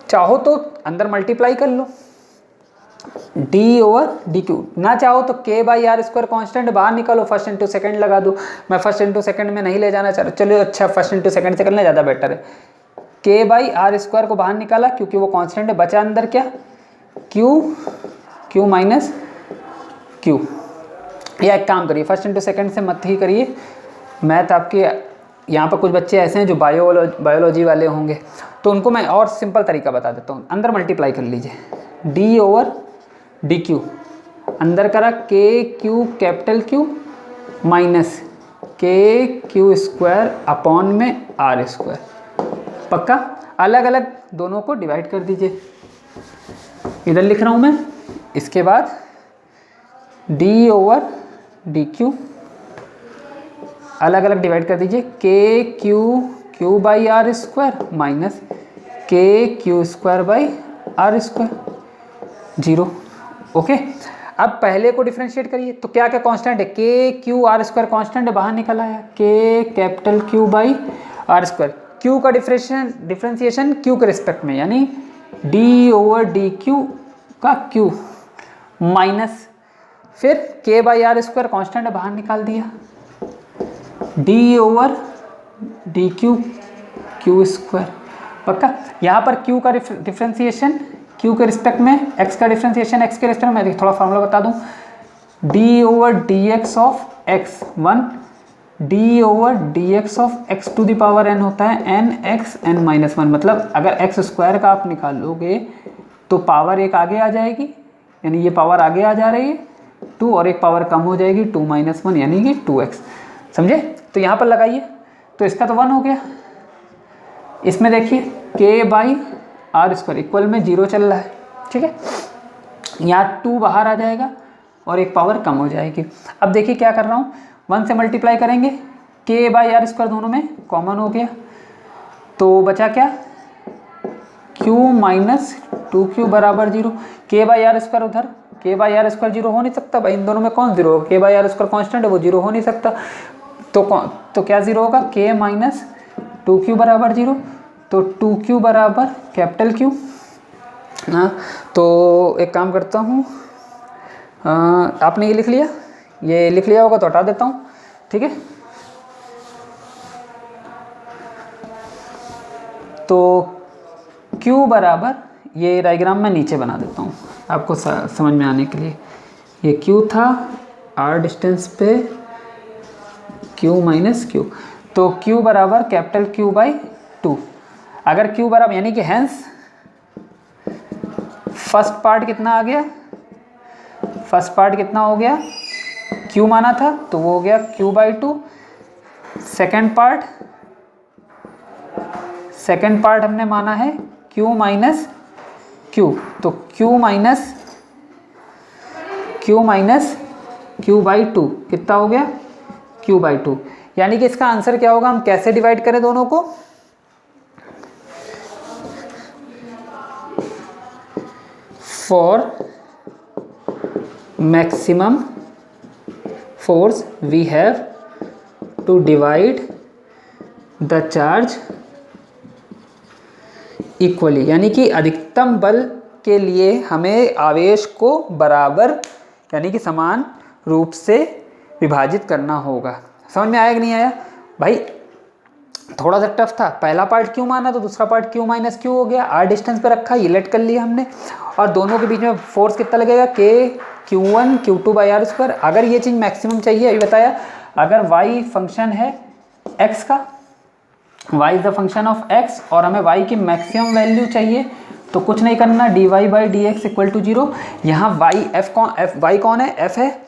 चाहो तो अंदर मल्टीप्लाई कर लो, d/dq, ना चाहो तो k/r² कांस्टेंट बाहर निकालो, फर्स्ट इंटू सेकंड लगा दो। मैं फर्स्ट इंटू सेकंड में नहीं ले जाना चाह रहा, चलो अच्छा फर्स्ट इंटू सेकंड से करना ज़्यादा बेटर है। k/r² को बाहर निकाला क्योंकि वो कांस्टेंट है, बचा अंदर क्या? q minus q। या एक काम करिए, फर्स्ट इंटू सेकंड से मत ही करिए, मैथ आपके यहाँ पर कुछ बच्चे ऐसे हैं जो बायोलॉजी वाले होंगे, तो उनको मैं और सिंपल तरीका बता देता हूँ। अंदर मल्टीप्लाई कर लीजिए, d/dq, अंदर करा kq capital Q minus kq² upon में r²। पक्का? अलग अलग दोनों को डिवाइड कर दीजिए, इधर लिख रहा हूँ मैं। इसके बाद d/dq अलग अलग डिवाइड कर दीजिए, kq/r² माइनस kq²/r², 0। ओके, अब पहले को डिफरेंशिएट करिए तो क्या क्या कांस्टेंट है? kq/r² कांस्टेंट बाहर निकल आया, k कैपिटल Q/r²। q का डिफरेंशिएशन q के रिस्पेक्ट में, यानी d/dq का q माइनस, फिर k/r² कांस्टेंट बाहर निकाल दिया, d/dq q²। पक्का? यहाँ पर q का डिफरेंशिएशन q के रिस्पेक्ट में, x का डिफरेंशिएशन x के रिस्पेक्ट में। मैं थोड़ा फॉर्मूला बता दूँ, d/dx of x1 d/dx of x to the power n होता है nxn-1। मतलब अगर x² का आप निकालोगे तो पावर एक आगे आ जाएगी, यानी ये पावर आगे आ जा रही है 2, और एक पावर कम हो जाएगी 2-1 यानी कि 2x। समझे? तो यहाँ पर लगाइए, तो इसका तो 1 हो गया। इसमें देखिए k/r² इक्वल में 0 चल रहा है, ठीक है, यहाँ 2 बाहर आ जाएगा और एक पावर कम हो जाएगी। अब देखिए क्या कर रहा हूँ, 1 से मल्टीप्लाई करेंगे, k/r² दोनों में कॉमन हो गया, तो बचा क्या? q माइनस 2q बराबर 0। k/r² उधर, k/r² 0 हो नहीं सकता भाई, इन दोनों में कौन 0 होगा? k/r² कांस्टेंट है, वो 0 हो नहीं सकता। तो क्या 0 होगा? k माइनस 2q बराबर 0। तो 2q बराबर कैपिटल Q। हाँ, तो एक काम करता हूँ, आपने ये लिख लिया, ये लिख लिया होगा तो हटा देता हूँ, ठीक है। तो Q बराबर, ये डायग्राम मैं नीचे बना देता हूँ आपको समझ में आने के लिए। ये Q था, R डिस्टेंस पे Q माइनस Q, तो Q बराबर कैपिटल Q/2। अगर Q बराबर, यानी कि हैंस फर्स्ट पार्ट कितना आ गया? फर्स्ट पार्ट कितना हो गया? Q माना था तो वो हो गया Q/2। सेकेंड पार्ट हमने माना है Q माइनस Q, तो Q minus Q minus Q/2 कितना हो गया, Q/2। यानी कि इसका आंसर क्या होगा, हम कैसे डिवाइड करें दोनों को, for maximum force we have to divide the charge equally, यानी कि अधिकतम बल के लिए हमें आवेश को बराबर यानी कि समान रूप से विभाजित करना होगा। समझ में आया कि नहीं आया भाई? थोड़ा सा टफ था, पहला पार्ट क्यों माना तो दूसरा पार्ट Q माइनस Q हो गया, R डिस्टेंस पे रखा, ये लेट कर लिया हमने, और दोनों के बीच में फोर्स कितना लगेगा, K Q1 Q2/r²। अगर ये चीज़ मैक्सिमम चाहिए, अभी बताया, अगर y फंक्शन है x का, y is the function of x, और हमें y की मैक्सिमम वैल्यू चाहिए, तो कुछ नहीं करना, dy/dx इक्वल टू 0। यहाँ y कौन है, f है,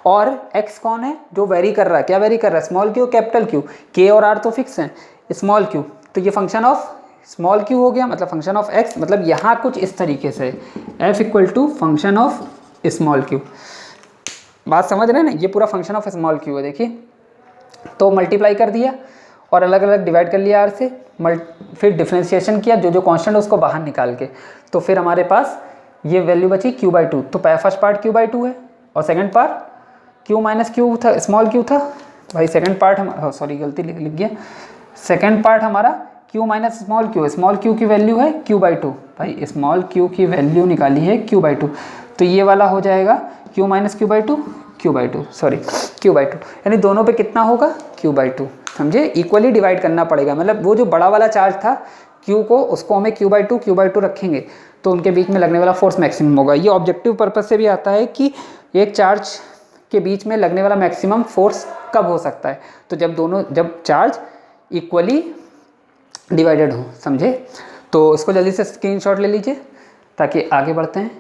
और x कौन है जो वेरी कर रहा है, क्या वेरी कर रहा है, small Q capital Q, k और r तो फिक्स हैं, स्मॉल क्यू, तो ये फंक्शन ऑफ स्मॉल क्यू हो गया, मतलब फंक्शन ऑफ x, मतलब यहाँ कुछ इस तरीके से f equal to function of small Q. बात समझ रहे हैं ना, ये पूरा फंक्शन ऑफ स्मॉल क्यू है, देखिए। तो मल्टीप्लाई कर दिया और अलग अलग डिवाइड कर लिया r से, फिर डिफ्रेंशिएशन किया, जो जो कांस्टेंट उसको बाहर निकाल के, तो फिर हमारे पास ये वैल्यू बची Q/2। तो फर्स्ट पार्ट Q/2 है और second part Q minus Q था, स्मॉल q था भाई। सेकंड पार्ट हम सॉरी गलती लिख गया, सेकंड पार्ट हमारा Q माइनस स्मॉल q की वैल्यू है Q/2 भाई, स्मॉल q की वैल्यू निकाली है Q/2, तो ये वाला हो जाएगा Q minus Q/2 sorry Q/2, यानी दोनों पे कितना होगा, Q/2। समझे, इक्वली डिवाइड करना पड़ेगा, मतलब वो जो बड़ा वाला चार्ज था Q को, उसको हमें Q/2 रखेंगे, तो उनके बीच में लगने वाला फोर्स मैक्सिमम होगा। ये ऑब्जेक्टिव पर्पज से भी आता है कि एक चार्ज के बीच में लगने वाला मैक्सिमम फोर्स कब हो सकता है, तो जब चार्ज इक्वली डिवाइडेड हो, समझे। तो इसको जल्दी से स्क्रीनशॉट ले लीजिए ताकि आगे बढ़ते हैं।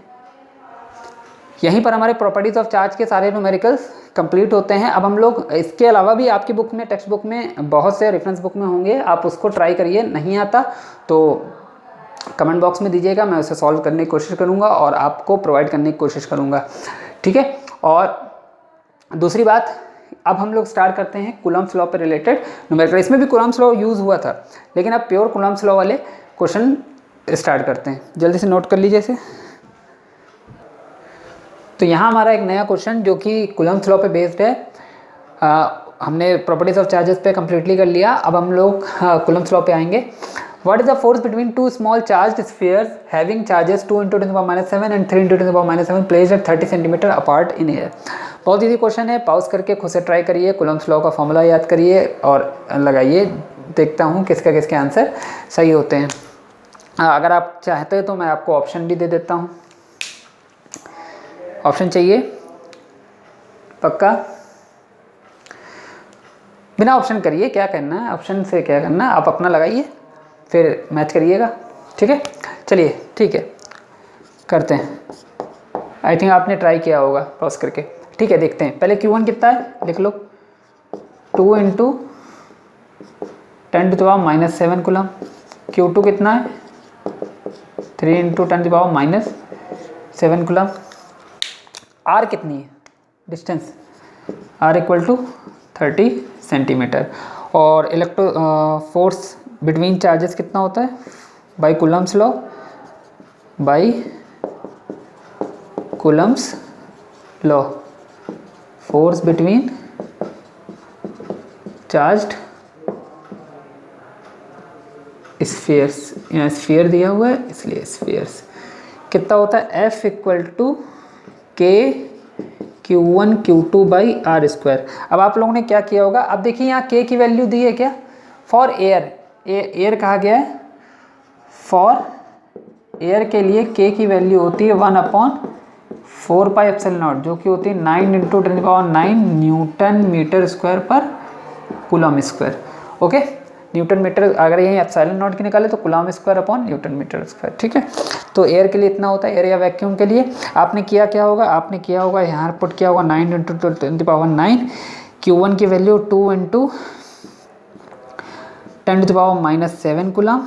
यहीं पर हमारे प्रॉपर्टीज ऑफ चार्ज के सारे न्यूमेरिकल्स कंप्लीट होते हैं। अब हम लोग इसके अलावा भी आपकी बुक में, टेक्स्ट बुक में बहुत से रेफरेंस बुक में होंगे, आप उसको ट्राई करिए, नहीं आता तो कमेंट बॉक्स में दीजिएगा, मैं उसे सॉल्व करने की कोशिश करूँगा और आपको प्रोवाइड करने की कोशिश करूँगा, ठीक है। और दूसरी बात, अब हम लोग स्टार्ट करते हैं कूलम्ब्स लॉ पे रिलेटेड न्यूमेरिकल। इसमें भी कूलम्ब्स लॉ यूज़ हुआ था, लेकिन अब प्योर कूलम्ब्स लॉ वाले क्वेश्चन स्टार्ट करते हैं। जल्दी से नोट कर लीजिए इसे। तो यहाँ हमारा एक नया क्वेश्चन जो कि कूलम्ब्स लॉ पे बेस्ड है, हमने प्रॉपर्टीज ऑफ चार्जेस पे कम्प्लीटली कर लिया। अब हम लोग कूलम्ब्स लॉ पे आएंगे। What is the force between two small charged spheres having charges 2 × 10⁻⁷ and 3 × 10⁻⁷ placed at 30 cm apart in air? बहुत इजी क्वेश्चन है, पॉज करके खुद से ट्राई करिए, कूलम्ब्स लॉ का फॉर्मूला याद करिए और लगाइए, देखता हूँ किसके आंसर सही होते हैं। अगर आप चाहते हैं तो मैं आपको ऑप्शन भी दे देता हूँ। ऑप्शन चाहिए पक्का? बिना ऑप्शन करिए, क्या करना है ऑप्शन से, क्या करना है आप अपना लगाइए, फिर मैच करिएगा, ठीक है। चलिए ठीक है, करते हैं। आई थिंक आपने ट्राई किया होगा पॉज करके, ठीक है। देखते हैं पहले Q1 कितना है, लिख लो, 2 × 10⁻⁷ कूलम। Q2 कितना है, 3 × 10⁻⁷ कूलम। R कितनी है, distance, R equal to 30 centimetre. और फोर्स बिटवीन चार्जेस कितना होता है, by Coulomb's law, force between charged spheres, यहाँ स्फीयर दिया हुआ है इसलिए स्फीयर्स, कितना होता है, F equal to K Q1 Q2/r²। अब आप लोगों ने क्या किया होगा, अब देखिए यहाँ K की वैल्यू दी है क्या, फॉर एयर कहा गया है, फॉर एयर के लिए K की वैल्यू होती है 1/4πε0, जो कि होती है 9 × 10⁹ न्यूटन मीटर स्क्वायर पर coulomb square. Okay, newton metre, अगर यही ε0 की निकाले तो coulomb square upon newton metre square, ठीक है। तो एयर के लिए इतना होता है, एयर या वैक्यूम के लिए। आपने किया क्या होगा, आपने किया होगा यहाँ पुट किया होगा 9 × 10⁹, Q1 की वैल्यू 2 × 10⁻⁷ कूलम,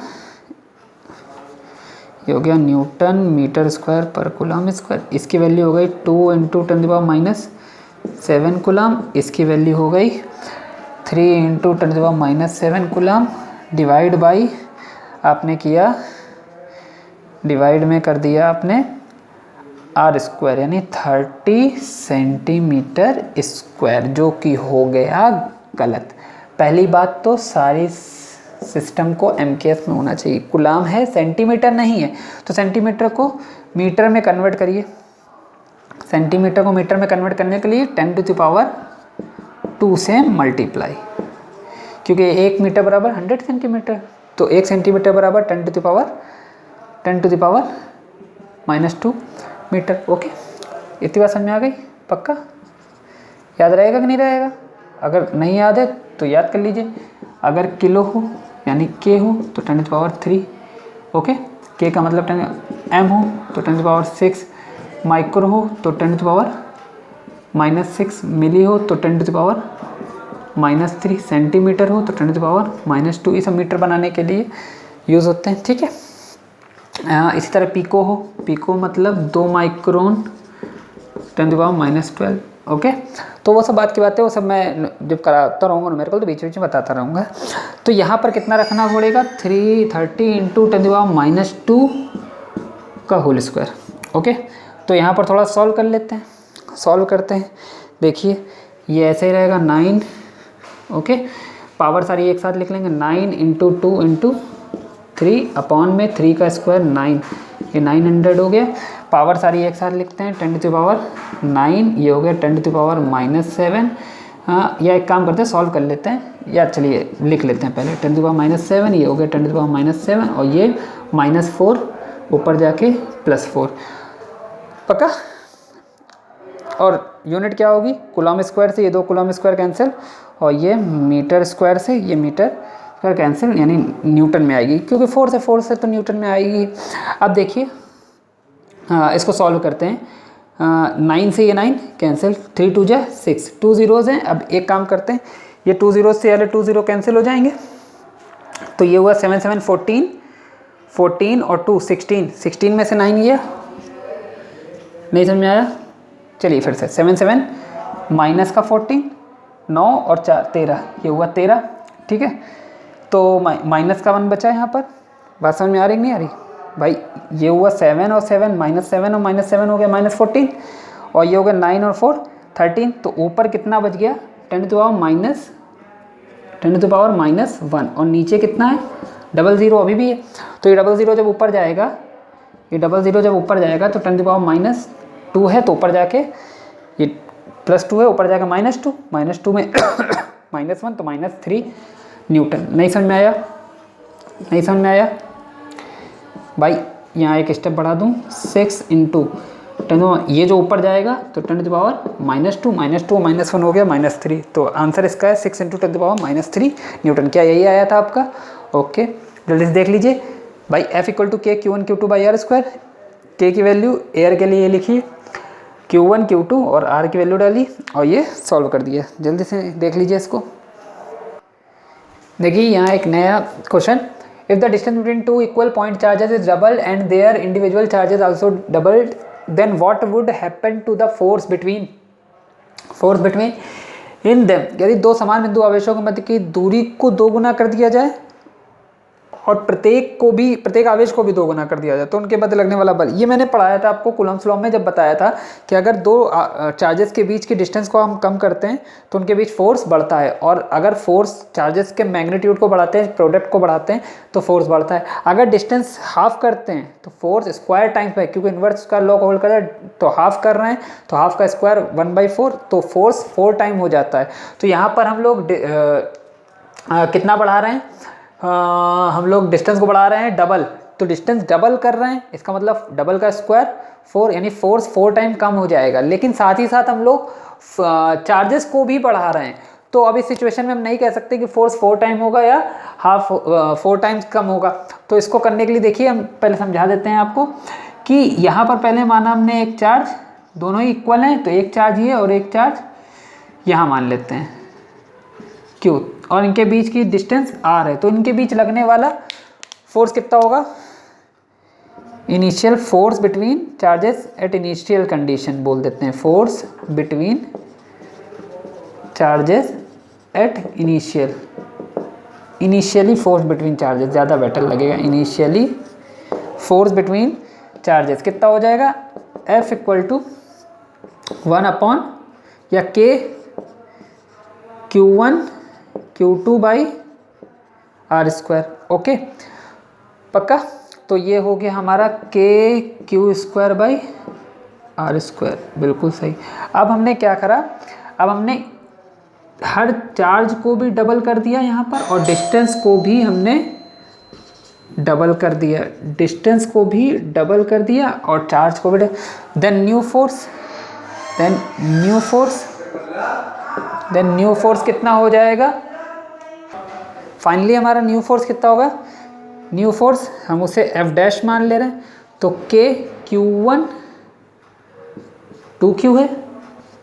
ये हो गया न्यूटन मीटर स्क्वायर पर कूलम स्क्वायर। इसकी वैल्यू हो गई 2 इंटू 10⁻⁷ कूलम। इसकी वैल्यू हो गई 3 इंटू 10⁻⁷ कूलम डिवाइड बाई आपने किया, डिवाइड में कर दिया आपने आर स्क्वायर यानी 30 सेंटीमीटर स्क्वायर, जो कि हो गया गलत। पहली बात तो सारी सिस्टम को MKS में होना चाहिए। कूलम है, सेंटीमीटर नहीं है, तो सेंटीमीटर को मीटर में कन्वर्ट करिए। सेंटीमीटर को मीटर में कन्वर्ट करने के लिए 10⁻² से मल्टीप्लाई, क्योंकि 1 मीटर बराबर 100 सेंटीमीटर, तो 1 सेंटीमीटर बराबर 10⁻² मीटर। ओके, इतनी बात समझ में आ गई? पक्का याद रहेगा कि नहीं रहेगा? अगर नहीं याद है तो याद कर लीजिए। अगर किलो हो यानी K हो तो 10⁻3। ओके, K का मतलब 10, M हो तो 10⁻6, माइक्रो हो तो 10⁻⁻6, मिली हो तो 10⁻⁻3, सेंटीमीटर हो तो 10⁻⁻2। ये सब मीटर बनाने के लिए यूज़ होते हैं। ठीक है, इसी तरह पीको हो, पीको मतलब 2 माइक्रोन 10⁻⁻12। ओके, तो वो सब बात की बात है, वो सब मैं जब कराता रहूँगा न्यूमेरिकल तो बीच बीच में बताता रहूँगा। तो यहाँ पर कितना रखना पड़ेगा? 330 इंटू 10⁻⁻2 का होल स्क्वायर। ओके, तो यहाँ पर थोड़ा सॉल्व कर लेते हैं, सॉल्व करते हैं। देखिए ये ऐसे ही रहेगा 9। ओके, पावर सारी एक साथ लिख लेंगे, 9 इंटू 2 इंटू 3 अपॉन में 3 का स्क्वायर 9, ये 900 हो गया। पावर सारी एक साथ लिखते हैं, 10⁻9, ये हो गया 10⁻⁻7। या एक काम करते हैं, सॉल्व कर लेते हैं, या चलिए लिख लेते हैं पहले 10⁻7, ये हो गया 10⁻7 और ये -4 ऊपर जाके +4। पक्का? और यूनिट क्या होगी? कूलम स्क्वायर से ये 2 कूलम स्क्वायर कैंसिल, और ये मीटर स्क्वायर से ये मीटर स्क्वायर कैंसिल, यानी न्यूटन में आएगी, क्योंकि 4 से तो न्यूटन में आएगी। अब देखिए इसको सॉल्व करते हैं। 9 से ये 9 कैंसिल, 3 2 जा 6, 2 ज़ीरोज़ हैं। अब एक काम करते हैं, ये 2 ज़ीरोज़ से वाले 2 ज़ीरो कैंसिल हो जाएंगे, तो ये हुआ 7 7 14 और 2 16 में से 9 गया। नहीं समझ में आया? चलिए फिर से 7 7 माइनस का 14, 9 और 4 13, ये हुआ 13। ठीक है, तो माइनस का 1 बचा है यहाँ पर। बात समझ में आ रही नहीं आ रही भाई? ये हुआ 7 और 7, -7 और -7 हो गया -14, और ये हो गया 9 और 4 13। तो ऊपर कितना बच गया? 10⁻⁻1, और नीचे कितना है? 00 अभी भी है। तो ये 00 जब ऊपर जाएगा, ये 00 जब ऊपर जाएगा तो 10⁻2 है, तो ऊपर जाके ये +2 है, ऊपर जाके -2 में -1 तो -3 न्यूटन। नहीं समझ में आया? नहीं समझ में आया भाई? यहाँ एक स्टेप बढ़ा दूँ, 6 इंटू 10, ये जो ऊपर जाएगा तो 10⁻2 -1 हो गया -3। तो आंसर इसका है 6 इंटू 10⁻3 न्यूटन। क्या यही आया था आपका? ओके, जल्दी से देख लीजिए भाई। F = K Q1 Q2 by R square. K की वैल्यू एयर के लिए लिखिए, Q1 Q2 और R की वैल्यू डाली, और ये सॉल्व कर दिया। जल्दी से देख लीजिए इसको। देखिए यहाँ एक नया question, if the distance between 2 equal point charges is double and their individual charges also doubled, then what would happen to the force between in them. यदि 2 समान बिंदु आवेशों के मध्य की दूरी को 2 गुना कर दिया जाए और प्रत्येक आवेश को भी 2 गुना कर दिया जाए तो उनके मध्य लगने वाला बल। ये मैंने पढ़ाया था आपको कूलम्स लॉ में, जब बताया था कि अगर 2 चार्जेस के बीच की डिस्टेंस को हम कम करते हैं तो उनके बीच फोर्स बढ़ता है, और अगर फोर्स चार्जेस के मैग्नीट्यूड को बढ़ाते हैं, प्रोडक्ट को बढ़ाते हैं, तो फोर्स बढ़ता है। अगर डिस्टेंस हाफ करते हैं तो फोर्स स्क्वायर टाइम्स है, क्योंकि इन्वर्स स्क्वायर लॉ को होल्ड कर रहा है, तो हाफ कर रहे हैं तो हाफ का स्क्वायर 1/4, तो फोर्स 4 टाइम हो जाता है। तो यहाँ पर हम लोग कितना बढ़ा रहे हैं? हम लोग डिस्टेंस को बढ़ा रहे हैं डबल, तो डिस्टेंस डबल कर रहे हैं, इसका मतलब डबल का स्क्वायर 4, यानी फोर्स 4 टाइम कम हो जाएगा। लेकिन साथ ही साथ हम लोग चार्जेस को भी बढ़ा रहे हैं, तो अब इस सिचुएशन में हम नहीं कह सकते कि फोर्स 4 टाइम होगा या हाफ 4 टाइम्स कम होगा। तो इसको करने के लिए देखिए हम पहले समझा देते हैं आपको कि यहाँ पर पहले माना हमने एक चार्ज, दोनों ही इक्वल हैं, तो एक चार्ज ये और एक चार्ज यहाँ मान लेते हैं Q, और इनके बीच की डिस्टेंस R है, तो इनके बीच लगने वाला फोर्स कितना होगा? Initial force between charges at initial condition बोल देते हैं, force between charges at initially force between charges ज़्यादा बेटर लगेगा। इनिशियली फोर्स बिटवीन चार्जेस कितना हो जाएगा, F इक्वल टू 1 अपॉन या K Q1 Q2 by R square. Okay पक्का। तो ये हो गया हमारा K Q square by R square, बिल्कुल सही। अब हमने क्या करा, अब हमने हर चार्ज को भी डबल कर दिया यहाँ पर और डिस्टेंस को भी हमने डबल कर दिया, डिस्टेंस को भी डबल कर दिया और चार्ज को भी। देन न्यू फोर्स कितना हो जाएगा, फाइनली हमारा न्यू फोर्स कितना होगा, न्यू फोर्स हम उसे F डैश मान ले रहे हैं, तो K Q1 2Q है,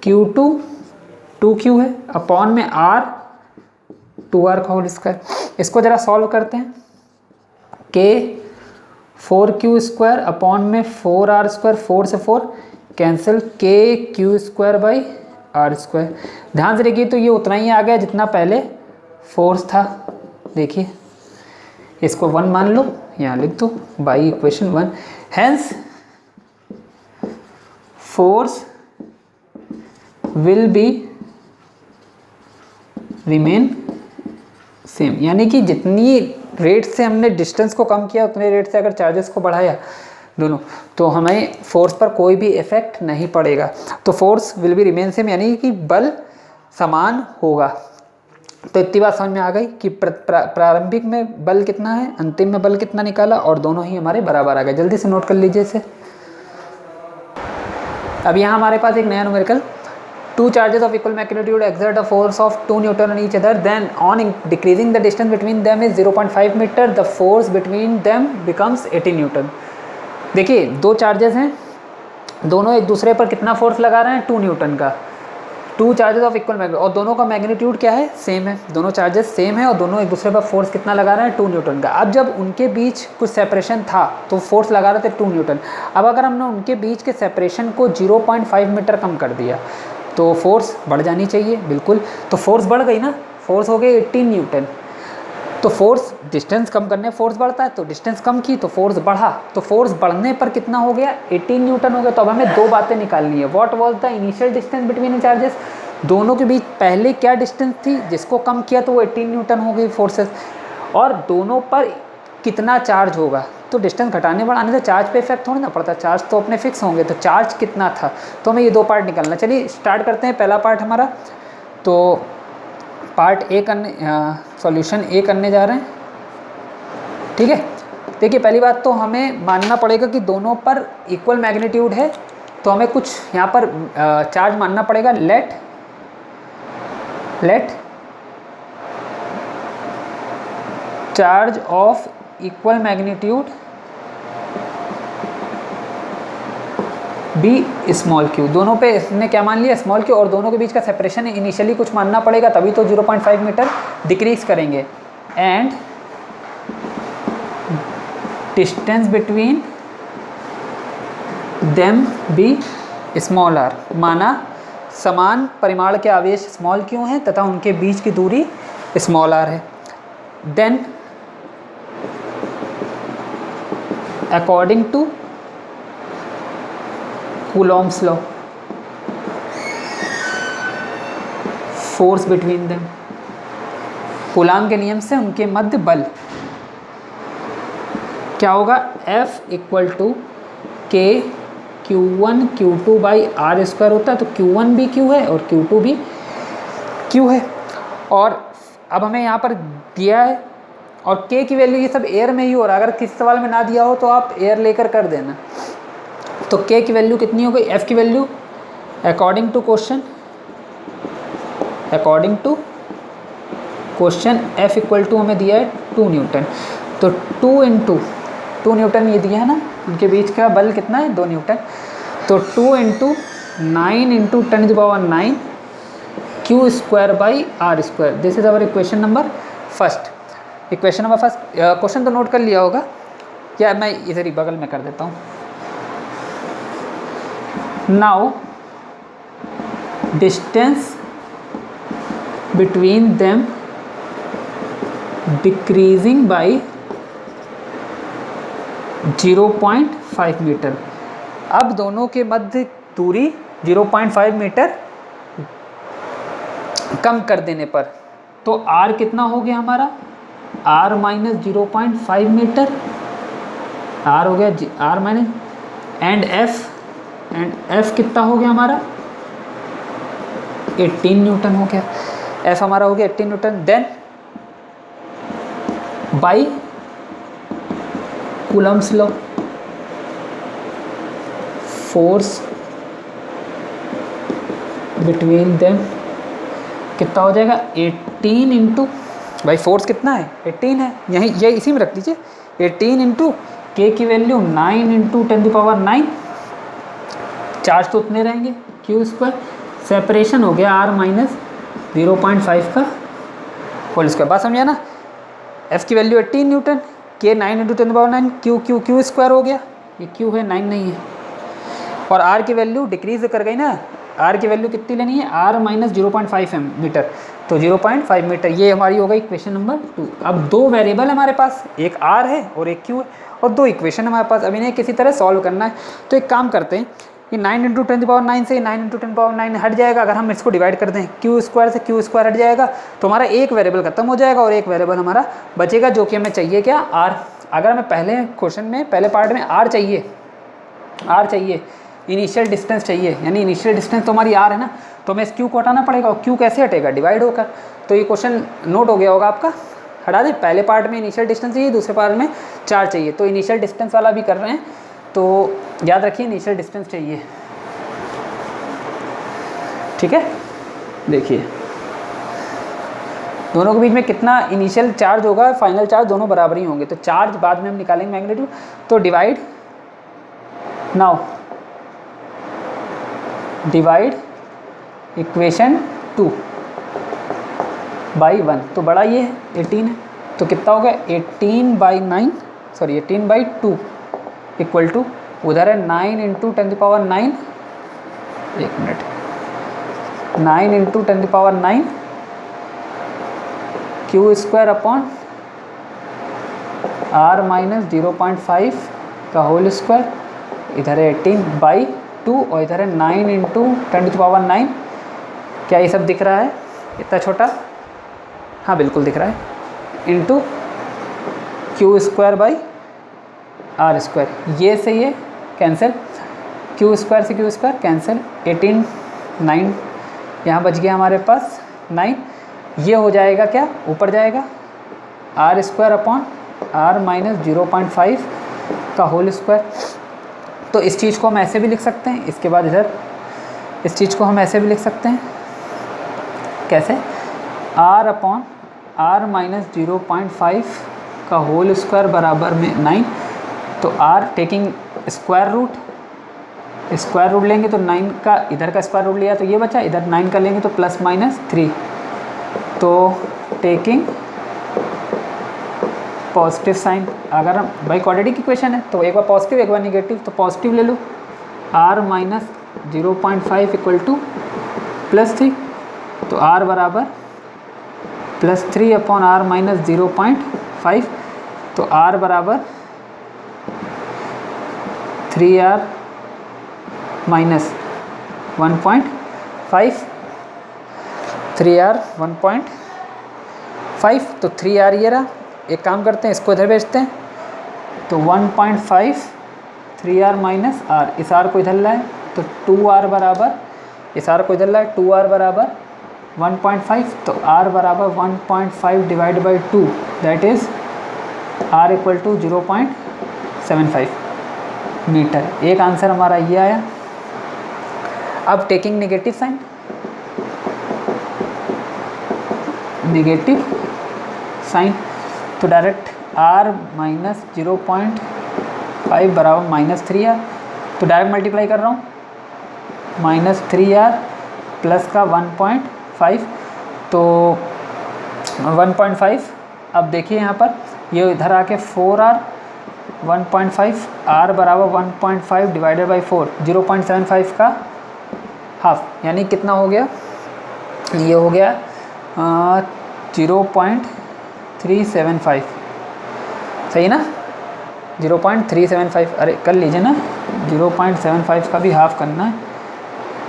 Q2 2Q है, अपॉन में R 2R का होल स्क्वायर। इसको ज़रा सॉल्व करते हैं, K 4Q स्क्वायर अपॉन में 4R स्क्वायर, 4 से 4 cancel, K Q square by R square. ध्यान से देखिए तो ये उतना ही आ गया जितना पहले फोर्स था। देखिए इसको 1 मान लो, यहाँ लिख दो by equation 1। Hence force will be remain same, यानी कि जितनी रेट से हमने डिस्टेंस को कम किया उतने रेट से अगर चार्जेस को बढ़ाया दोनों, तो हमें फोर्स पर कोई भी इफेक्ट नहीं पड़ेगा। तो force will be remain same यानी कि बल समान होगा। तो इतनी बात समझ में आ गई कि प्रारंभिक में बल कितना है, अंतिम में बल कितना निकाला और दोनों ही हमारे बराबर आ गए। जल्दी से नोट कर लीजिए इसे। अब यहाँ हमारे पास एक नया numerical, two charges of equal magnitude exert a force of 2 Newton on each other, then on decreasing the distance between them is 0.5 meter, the force between them becomes 80 Newton। देखिए दो चार्जेस हैं, दोनों एक दूसरे पर कितना फोर्स लगा रहे हैं, 2 न्यूटन का। Two charges of equal magnitude और दोनों का मैग्नीट्यूड क्या है, सेम है, दोनों चार्जेस सेम है और दोनों एक दूसरे पर फोर्स कितना लगा रहे हैं, 2 न्यूटन का। अब जब उनके बीच कुछ सेपरेशन था तो फोर्स लगा रहे थे 2 न्यूटन। अब अगर हमने उनके बीच के सेपरेशन को 0.5 मीटर कम कर दिया तो फोर्स बढ़ जानी चाहिए, बिल्कुल। तो फोर्स बढ़ गई ना, फोर्स हो गई 18 न्यूटन। तो फोर्स डिस्टेंस कम करने फोर्स बढ़ता है, तो डिस्टेंस कम की तो फोर्स बढ़ा, तो फोर्स बढ़ने पर कितना हो गया, 18 न्यूटन हो गया। तो अब हमें दो बातें निकालनी है। What was the initial distance between charges, दोनों के बीच पहले क्या डिस्टेंस थी, जिसको कम किया तो वो 18 न्यूटन हो गई फोर्सेस, और दोनों पर कितना चार्ज होगा। तो डिस्टेंस घटाने बढ़ाने से चार्ज पे इफेक्ट थोड़ी ना पड़ता, चार्ज तो अपने फिक्स होंगे, तो चार्ज कितना था, तो हमें ये दो पार्ट निकालना। चलिए स्टार्ट करते हैं। पहला पार्ट हमारा, तो पार्ट ए करने सॉल्यूशन ए करने जा रहे हैं, ठीक है। देखिए पहली बात तो हमें मानना पड़ेगा कि दोनों पर इक्वल मैग्नीट्यूड है, तो हमें कुछ यहाँ पर चार्ज मानना पड़ेगा। Let charge of equal magnitude be small Q, दोनों पे इसने क्या मान लिया, स्मॉल क्यू, और दोनों के बीच का सेपरेशन इनिशियली कुछ मानना पड़ेगा, तभी तो 0.5 मीटर डिक्रीज करेंगे। And distance between them be small R, माना समान परिमाण के आवेश स्मॉल क्यू हैं तथा उनके बीच की दूरी स्मॉल आर है। Then according to Coulomb's law, force between them, Coulomb के नियम से उनके मध्य बल क्या होगा, F equal to K Q1 Q2 by R square होता है। तो Q1 भी Q है और Q2 भी Q है। और अब हमें यहाँ पर दिया है और K की वैल्यू ये सब एयर में ही हो रहा है, अगर किसी सवाल में ना दिया हो तो आप एयर लेकर कर देना। तो K की वैल्यू कितनी हो गई, F की value according to question F equal to हमें दिया है 2 न्यूटन। तो 2 न्यूटन ये दिया है ना, उनके बीच का बल कितना है, 2 न्यूटन। तो 2 × 9 × 10⁹ Q square by R square. This is our equation number first. Question तो नोट कर लिया होगा। या मैं इधर ही बगल में कर देता हूँ। Now distance between them decreasing by 0.5 metre. अब दोनों के मध्य दूरी 0.5 मीटर कम कर देने पर तो r कितना हो गया हमारा, r माइनस 0.5 मीटर, r हो गया r माइनस, एंड f कितना हो गया हमारा 18 न्यूटन हो गया, f हमारा हो गया 18 newton. Then by Coulomb's law, force between them कितना हो जाएगा 18 इंटू, भाई फोर्स कितना है 18 है, यहीं ये इसी में रख दीजिए, 18 इंटू के की वैल्यू 9 इंटू 10⁹, चार्ज तो उतने रहेंगे क्यू स्क्वायर, सेपरेशन हो गया r माइनस 0.5 का होल स्क्वायर। बात समझिए ना, f की value 18 Newton, k 9 into 10⁹, Q square हो गया, ये q है 9 नहीं है, और r की वैल्यू डिक्रीज कर गई ना, r की वैल्यू कितनी लेनी है, r माइनस 0.5 मीटर, तो 0.5 मीटर, ये हमारी हो गई इक्वेशन नंबर 2। अब दो वेरिएबल हमारे पास, एक r है और एक q है, और दो इक्वेशन हमारे पास, अब इन्हें किसी तरह सॉल्व करना है। तो एक काम करते हैं, ये 9 इंटू 10⁹ से 9 इंटू 10⁹ हट जाएगा, अगर हम इसको डिवाइड कर दें क्यू स्क्वायर से क्यू स्क्वायर हट जाएगा, तो हमारा एक वेरिएबल खत्म हो जाएगा और एक वेरिएबल हमारा बचेगा, जो कि हमें चाहिए क्या, r। अगर हमें पहले क्वेश्चन में पहले पार्ट में r चाहिए, इनिशियल डिस्टेंस चाहिए, यानी इनिशियल डिस्टेंस तो हमारी r है ना, तो हमें इस q को हटाना पड़ेगा, और q कैसे हटेगा, डिवाइड होकर। तो ये क्वेश्चन नोट हो गया होगा आपका, हटा दें, पहले पार्ट में इनिशियल डिस्टेंस चाहिए, दूसरे पार्ट में 4 चाहिए, तो इनिशियल डिस्टेंस वाला भी कर रहे हैं, तो याद रखिए इनिशियल डिस्टेंस चाहिए, ठीक है। देखिए दोनों के बीच में कितना इनिशियल चार्ज होगा, फाइनल चार्ज दोनों बराबर ही होंगे, तो चार्ज बाद में हम निकालेंगे मैग्नीट्यूड, तो divide, now divide equation 2 by 1, तो बड़ा ये है 18 है, तो कितना हो गया 18/2 इक्वल टू, उधर है 9 इंटू 10⁹, एक minute, 9 into 10⁹ Q square upon r minus 0.5 का होल स्क्वायर, इधर है 18/2 और इधर है 9 इंटू 10⁹। क्या ये सब दिख रहा है इतना छोटा, हाँ बिल्कुल दिख रहा है, into Q square by r square, ये से ये कैंसिल, क्यू स्क्वायर से क्यू स्क्वायर कैंसिल, 18 9 यहाँ बच गया हमारे पास 9, ये हो जाएगा क्या, ऊपर जाएगा r square upon r minus 0.5 का होल स्क्वायर। तो इस चीज़ को हम ऐसे भी लिख सकते हैं, इसके बाद इधर इस चीज़ को हम ऐसे भी लिख सकते हैं, कैसे, r अपॉन r माइनस 0.5 का होल स्क्वायर बराबर में 9, तो r टेकिंग स्क्वायर रूट लेंगे तो 9 का इधर का स्क्वायर रूट लिया तो ये बचा, इधर 9 का लेंगे तो प्लस माइनस 3, तो टेकिंग पॉजिटिव साइन, अगर हम भाई क्वाड्रेटिक इक्वेशन है तो एक बार पॉजिटिव एक बार निगेटिव, तो पॉजिटिव ले लो, r माइनस 0.5 इक्वल टू +3, तो r बराबर +3 अपॉन r माइनस 0.5, तो r बराबर 3r माइनस 1.5, 3r 1.5, तो 3r ये रहा। एक काम करते हैं, इसको इधर भेजते हैं, तो 1.5 3r माइनस r, इस r को इधर लाए तो 2r बराबर, इस r को इधर लाए 2r बराबर 1.5, तो r बराबर 1.5 divide by 2, that is r equal to 0.75 metre. एक आंसर हमारा ये आया। अब टेकिंग नेगेटिव साइन, तो डायरेक्ट r माइनस 0.5 बराबर -3r, तो डायरेक्ट मल्टीप्लाई कर रहा हूँ, -3r प्लस का 1.5, तो 1.5, अब देखिए यहाँ पर ये इधर आके 4r 1.5, r बराबर 1.5 डिवाइडेड बाई 4, 0.75 का हाफ, यानी कितना हो गया, ये हो गया 0.375, सही ना, 0.375, अरे कर लीजिए ना, 0.75 का भी हाफ करना है,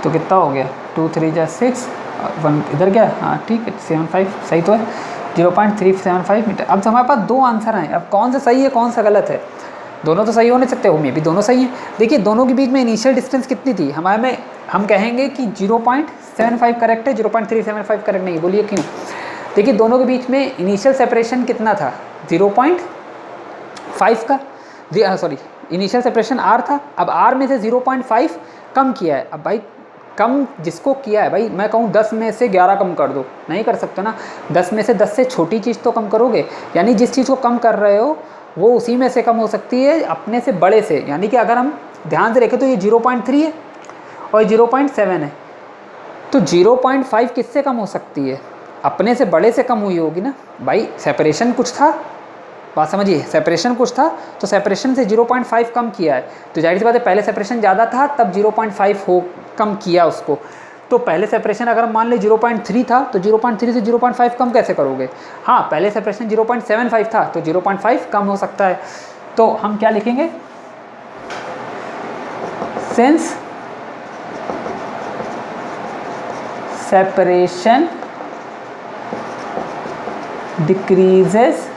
तो कितना हो गया, 2 3 जा 6, 1 इधर गया, हाँ ठीक है, 75 सही तो है, 0.375 मीटर। अब हमारे पास दो आंसर हैं, अब कौन सा सही है कौन सा गलत है, दोनों तो सही हो नहीं सकते, वो मे भी दोनों सही हैं। देखिए दोनों के बीच में इनिशियल डिस्टेंस कितनी थी, हमारे में हम कहेंगे कि 0.75 करेक्ट है, 0.375 करेक्ट नहीं, बोलिए क्यों। देखिए दोनों के बीच में इनिशियल सेपरेशन कितना था, 0.5 का, सॉरी इनिशियल सेपरेशन r था, अब r में से 0.5 कम किया है, अब भाई कम जिसको किया है, भाई मैं कहूँ 10 में से 11 कम कर दो, नहीं कर सकते ना, 10 में से 10 से छोटी चीज़ तो कम करोगे, यानी जिस चीज़ को कम कर रहे हो वो उसी में से कम हो सकती है अपने से बड़े से, यानी कि अगर हम ध्यान से देखें तो ये 0.3 है और 0.7 है, तो 0.5 किससे कम हो सकती है, अपने से बड़े से कम हुई होगी ना, भाई सेपरेशन कुछ था, बात समझिए, सेपरेशन कुछ था तो सेपरेशन से 0.5 कम किया है, तो जाहिर सी बात है पहले सेपरेशन ज़्यादा था तब 0.5 हो कम किया उसको, तो पहले सेपरेशन अगर मान ले 0.3 था तो 0.3 से 0.5 कम कैसे करोगे, हाँ पहले सेपरेशन 0.75 था तो 0.5 कम हो सकता है, तो हम क्या लिखेंगे, since separation decreases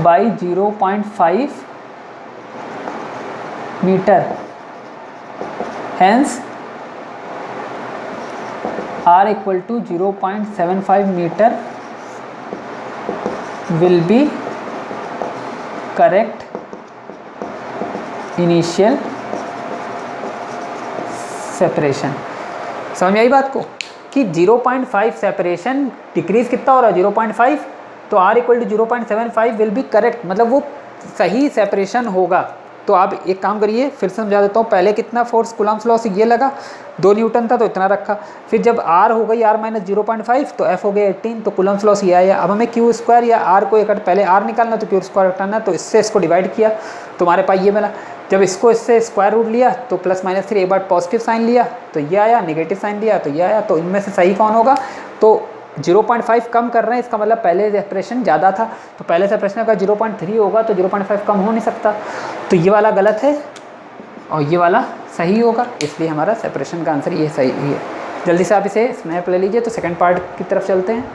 by 0.5 meter, hence r equal to 0.75 meter will be correct initial separation। समझ में आई बात को कि 0.5 सेपरेशन डिक्रीज कितना हो रहा है, 0.5, तो r equal to 0.75 will be correct, मतलब वो सही सेपरेशन होगा। तो आप एक काम करिए, फिर समझा देता हूँ, पहले कितना फोर्स कूलम्ब्स लॉ से ये लगा 2 न्यूटन था तो इतना रखा, फिर जब r हो गई r माइनस 0.5 तो f हो गया 18, तो कूलम्ब्स लॉ से ये आया। अब हमें क्यू स्क्वायर या r को एक पहले r निकालना तो क्यू स्क्वायर हटाना, तो इससे इसको डिवाइड किया तुम्हारे पास ये मिला, जब इसको इससे स्क्वायर रूट लिया तो +-3 एक बार पॉजिटिव साइन लिया तो ये आया, नेगेटिव साइन लिया तो ये आया, तो इनमें से सही कौन होगा, तो 0.5 कम कर रहे हैं, इसका मतलब पहले सेपरेशन ज़्यादा था, तो पहले सेपरेशन का 0.3 होगा तो 0.5 कम हो नहीं सकता, तो ये वाला गलत है और ये वाला सही होगा, इसलिए हमारा सेपरेशन का आंसर ये सही है। जल्दी से आप इसे स्नैप ले लीजिए, तो सेकंड पार्ट की तरफ चलते हैं।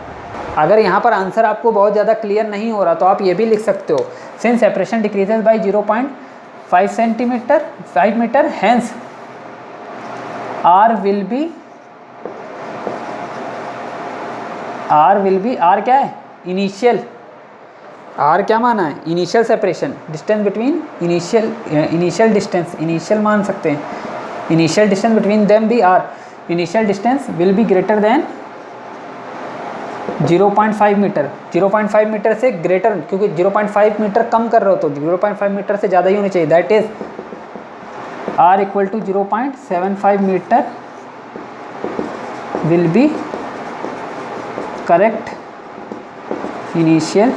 अगर यहाँ पर आंसर आपको बहुत ज़्यादा क्लियर नहीं हो रहा तो आप ये भी लिख सकते हो, since separation decreases by 0.5 centimetre 5 metre, hence R will be R क्या है, इनिशियल, R क्या माना है, initial separation, distance between initial distance, initial मान सकते हैं, इनिशियल डिस्टेंस बिटवीन देम भी R, initial distance will be greater than 0.5 metre, 0.5 metre से ग्रेटर, क्योंकि 0.5 मीटर कम कर रहे हो तो 0.5 मीटर से ज़्यादा ही होनी चाहिए, that is R equal to 0.75 metre will be correct initial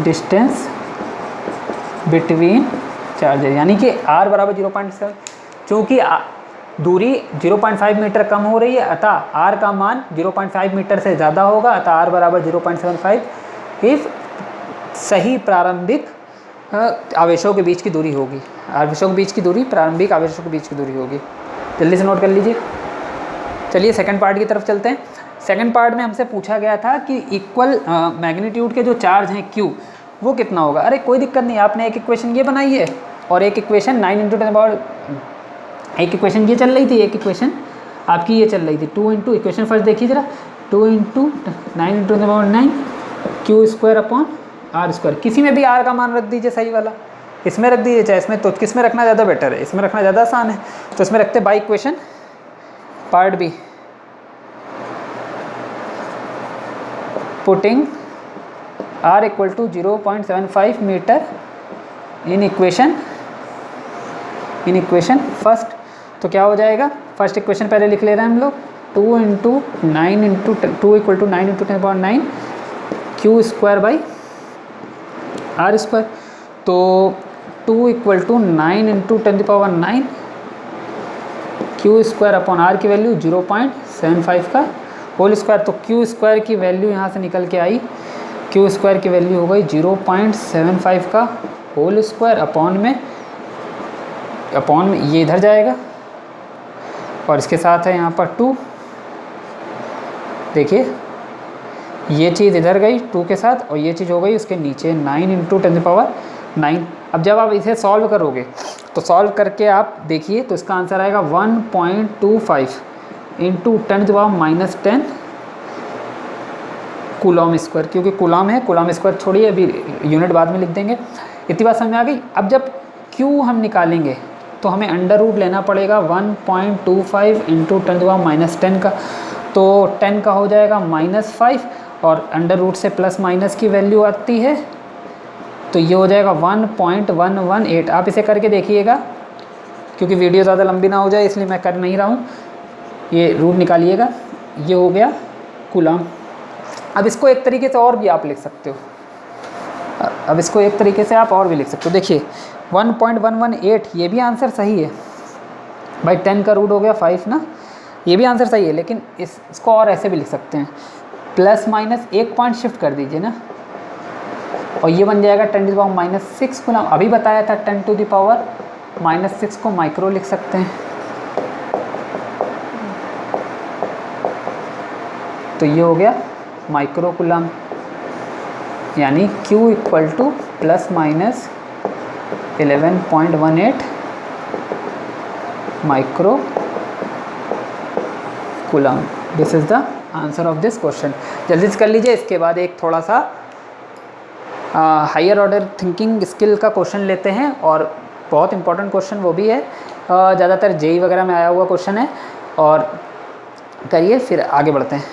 distance between charges, यानी कि R बराबर 0.7, चूँकि दूरी 0.5 मीटर कम हो रही है अतः R का मान 0.5 मीटर से ज़्यादा होगा, अतः R बराबर 0.75 इफ सही प्रारंभिक आवेशों के बीच की दूरी होगी, आवेशों के बीच की दूरी प्रारंभिक आवेशों के बीच की दूरी होगी। जल्दी से नोट कर लीजिए। चलिए सेकंड पार्ट की तरफ चलते हैं। सेकंड पार्ट में हमसे पूछा गया था कि इक्वल मैग्नीट्यूड के जो चार्ज हैं Q वो कितना होगा। अरे कोई दिक्कत नहीं, आपने एक इक्वेशन ये बनाई है और एक इक्वेशन 9 × 10⁻, एक इक्वेशन ये चल रही थी, एक इक्वेशन आपकी ये चल रही थी 2 × इक्वेशन फर्स्ट देखिए जरा, 2 × 9 × 10⁻9 Q² किसी में भी R का मान रख दीजिए सही वाला, इसमें रख दीजिए चाहे इसमें, तो किस में रखना ज़्यादा बेटर है, इसमें रखना ज़्यादा आसान है, तो इसमें रखते by equation part B, putting R equal to 0.75 metre in equation first, तो क्या हो जाएगा, फर्स्ट इक्वेशन पहले लिख ले रहे हैं हम लोग, 2 × 9 × 2 equal to 9 × 10⁻9 Q² are square. तो 2 equal to 9 into 10⁹ Q square upon R की वैल्यू 0.75 का होल स्क्वायर। तो क्यू स्क्वायर की वैल्यू यहाँ से निकल के आई, क्यू स्क्वायर की वैल्यू हो गई 0.75 का होल स्क्वायर अपॉन में ये इधर जाएगा और इसके साथ है यहाँ पर 2। देखिए ये चीज़ इधर गई 2 के साथ और ये चीज़ हो गई उसके नीचे 9 इंटू 10⁹। अब जब आप इसे सॉल्व करोगे तो सॉल्व करके आप देखिए तो इसका आंसर आएगा 1.25 इंटू 10⁻10 कूलॉम स्क्वायर, क्योंकि कूलॉम है, कूलॉम स्क्वायर छोड़िए अभी यूनिट बाद में लिख देंगे। इतनी बात समझ में आ गई। अब जब क्यू हम निकालेंगे तो हमें अंडर रूट लेना पड़ेगा 1.25 इंटू 10⁻10 का, तो 10 का हो जाएगा -5 और अंडर रूट से प्लस माइनस की वैल्यू आती है तो ये हो जाएगा 1.118। आप इसे करके देखिएगा, क्योंकि वीडियो ज़्यादा लंबी ना हो जाए इसलिए मैं कर नहीं रहा हूँ। ये रूट निकालिएगा, ये हो गया कूलॉम। अब इसको एक तरीके से और भी आप लिख सकते हो, अब इसको एक तरीके से आप और भी लिख सकते हो। देखिए 1.118 ये भी आंसर सही है भाई, 10 का रूट हो गया 5 ना, ये भी आंसर सही है। लेकिन इसको और ऐसे भी लिख सकते हैं, प्लस माइनस 1 पॉइंट शिफ्ट कर दीजिए ना और ये बन जाएगा 10⁻6 कूलॉम। अभी बताया था 10⁻6 को माइक्रो लिख सकते हैं। तो ये हो गया माइक्रो कूलॉम, यानी Q equal two plus minus 11.18 micro Coulomb. This is the answer of this question. जल्दी से कर लीजिए। इसके बाद एक थोड़ा सा हायर ऑर्डर थिंकिंग स्किल का क्वेश्चन लेते हैं और बहुत इंपॉर्टेंट क्वेश्चन वो भी है, ज़्यादातर जेई वगैरह में आया हुआ क्वेश्चन है। और करिए फिर आगे बढ़ते हैं।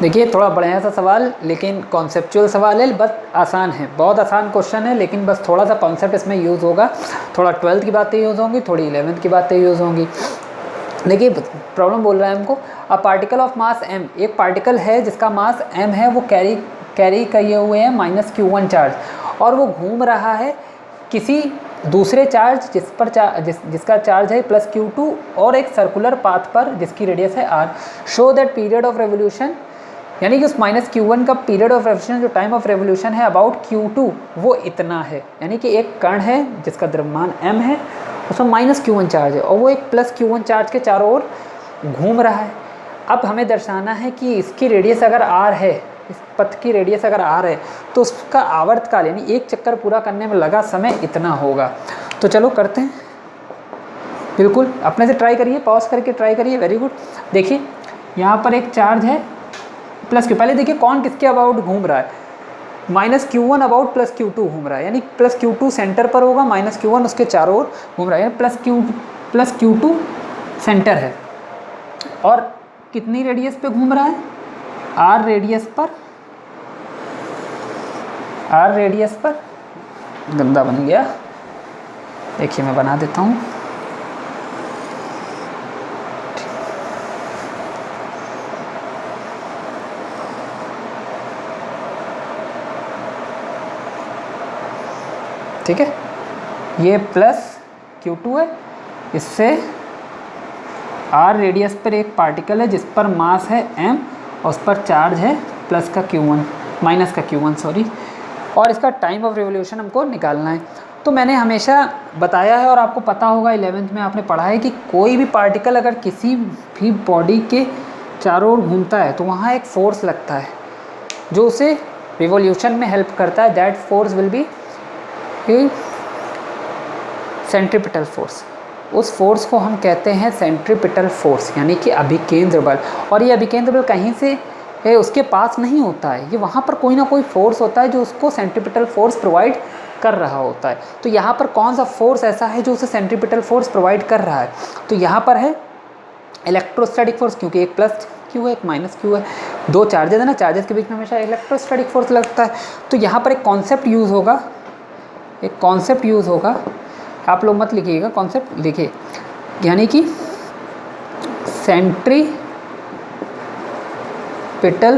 देखिए थोड़ा बढ़िया सा सवाल, लेकिन कॉन्सेप्चुअल सवाल है, बस आसान है, बहुत आसान क्वेश्चन है, लेकिन बस थोड़ा सा कॉन्सेप्ट इसमें यूज़ होगा। थोड़ा 12th की बातें यूज़ होंगी, थोड़ी 11th की बातें यूज़ होंगी। देखिए प्रॉब्लम बोल रहा है हमको, a particle of mass m, एक पार्टिकल है जिसका मास m है, वो कैरी किए हुए हैं -q1 चार्ज और वो घूम रहा है किसी दूसरे चार्ज जिसका चार्ज है +q2 और एक सर्कुलर पाथ पर जिसकी रेडियस है r। Show that period of revolution, यानी कि उस -q1 का पीरियड ऑफ रेवोल्यूशन जो टाइम ऑफ रेवोल्यूशन है अबाउट q2 वो इतना है। यानी कि एक कण है जिसका द्रव्यमान m है, उसमें -q1 चार्ज है और वो एक +q1 चार्ज के चारों ओर घूम रहा है। अब हमें दर्शाना है कि इसकी रेडियस अगर r है, इस पथ की रेडियस अगर r है तो उसका आवर्तकाल यानी एक चक्कर पूरा करने में लगा समय इतना होगा। तो चलो करते हैं, बिल्कुल अपने से ट्राई करिए, पॉज करके ट्राई करिए। Very good. देखिए यहाँ पर एक चार्ज है +q, पहले देखिए कौन किसके अबाउट घूम रहा है, -q1 अबाउट +q2 घूम रहा है, यानी +q2 सेंटर पर होगा, -q1 उसके चारों ओर घूम रहा है, यानी +q2 सेंटर है और कितनी रेडियस पे घूम रहा है, r रेडियस पर। गंदा बन गया, देखिए मैं बना देता हूँ। ठीक है, ये +q2 है, इससे r रेडियस पर एक पार्टिकल है जिस पर मास है m और उस पर चार्ज है -q1 सॉरी, और इसका टाइम ऑफ रिवोल्यूशन हमको निकालना है। तो मैंने हमेशा बताया है और आपको पता होगा 11th में आपने पढ़ा है कि कोई भी पार्टिकल अगर किसी भी बॉडी के चारों ओर घूमता है तो वहाँ एक फोर्स लगता है जो उसे रिवोल्यूशन में हेल्प करता है। That force will B centripetal force. उस फोर्स को हम कहते हैं सेंट्रीपिटल फोर्स, यानी कि अभिकेंद्र बल। और ये अभिकेंद्र बल कहीं से उसके पास नहीं होता है, ये वहाँ पर कोई ना कोई फोर्स होता है जो उसको सेंट्रीपिटल फोर्स प्रोवाइड कर रहा होता है। तो यहाँ पर कौन सा फोर्स ऐसा है जो उसे सेंट्रीपिटल फोर्स प्रोवाइड कर रहा है, तो यहाँ पर है इलेक्ट्रोस्टैटिक फोर्स, क्योंकि एक +q है एक -q है, दो चार्जेस है ना, चार्जेस के बीच में हमेशा इलेक्ट्रोस्टैटिक फोर्स लगता है। तो यहाँ पर एक कॉन्सेप्ट यूज़ होगा, आप लोग मत लिखिएगा, कॉन्सेप्ट लिखिए, यानी कि centripetal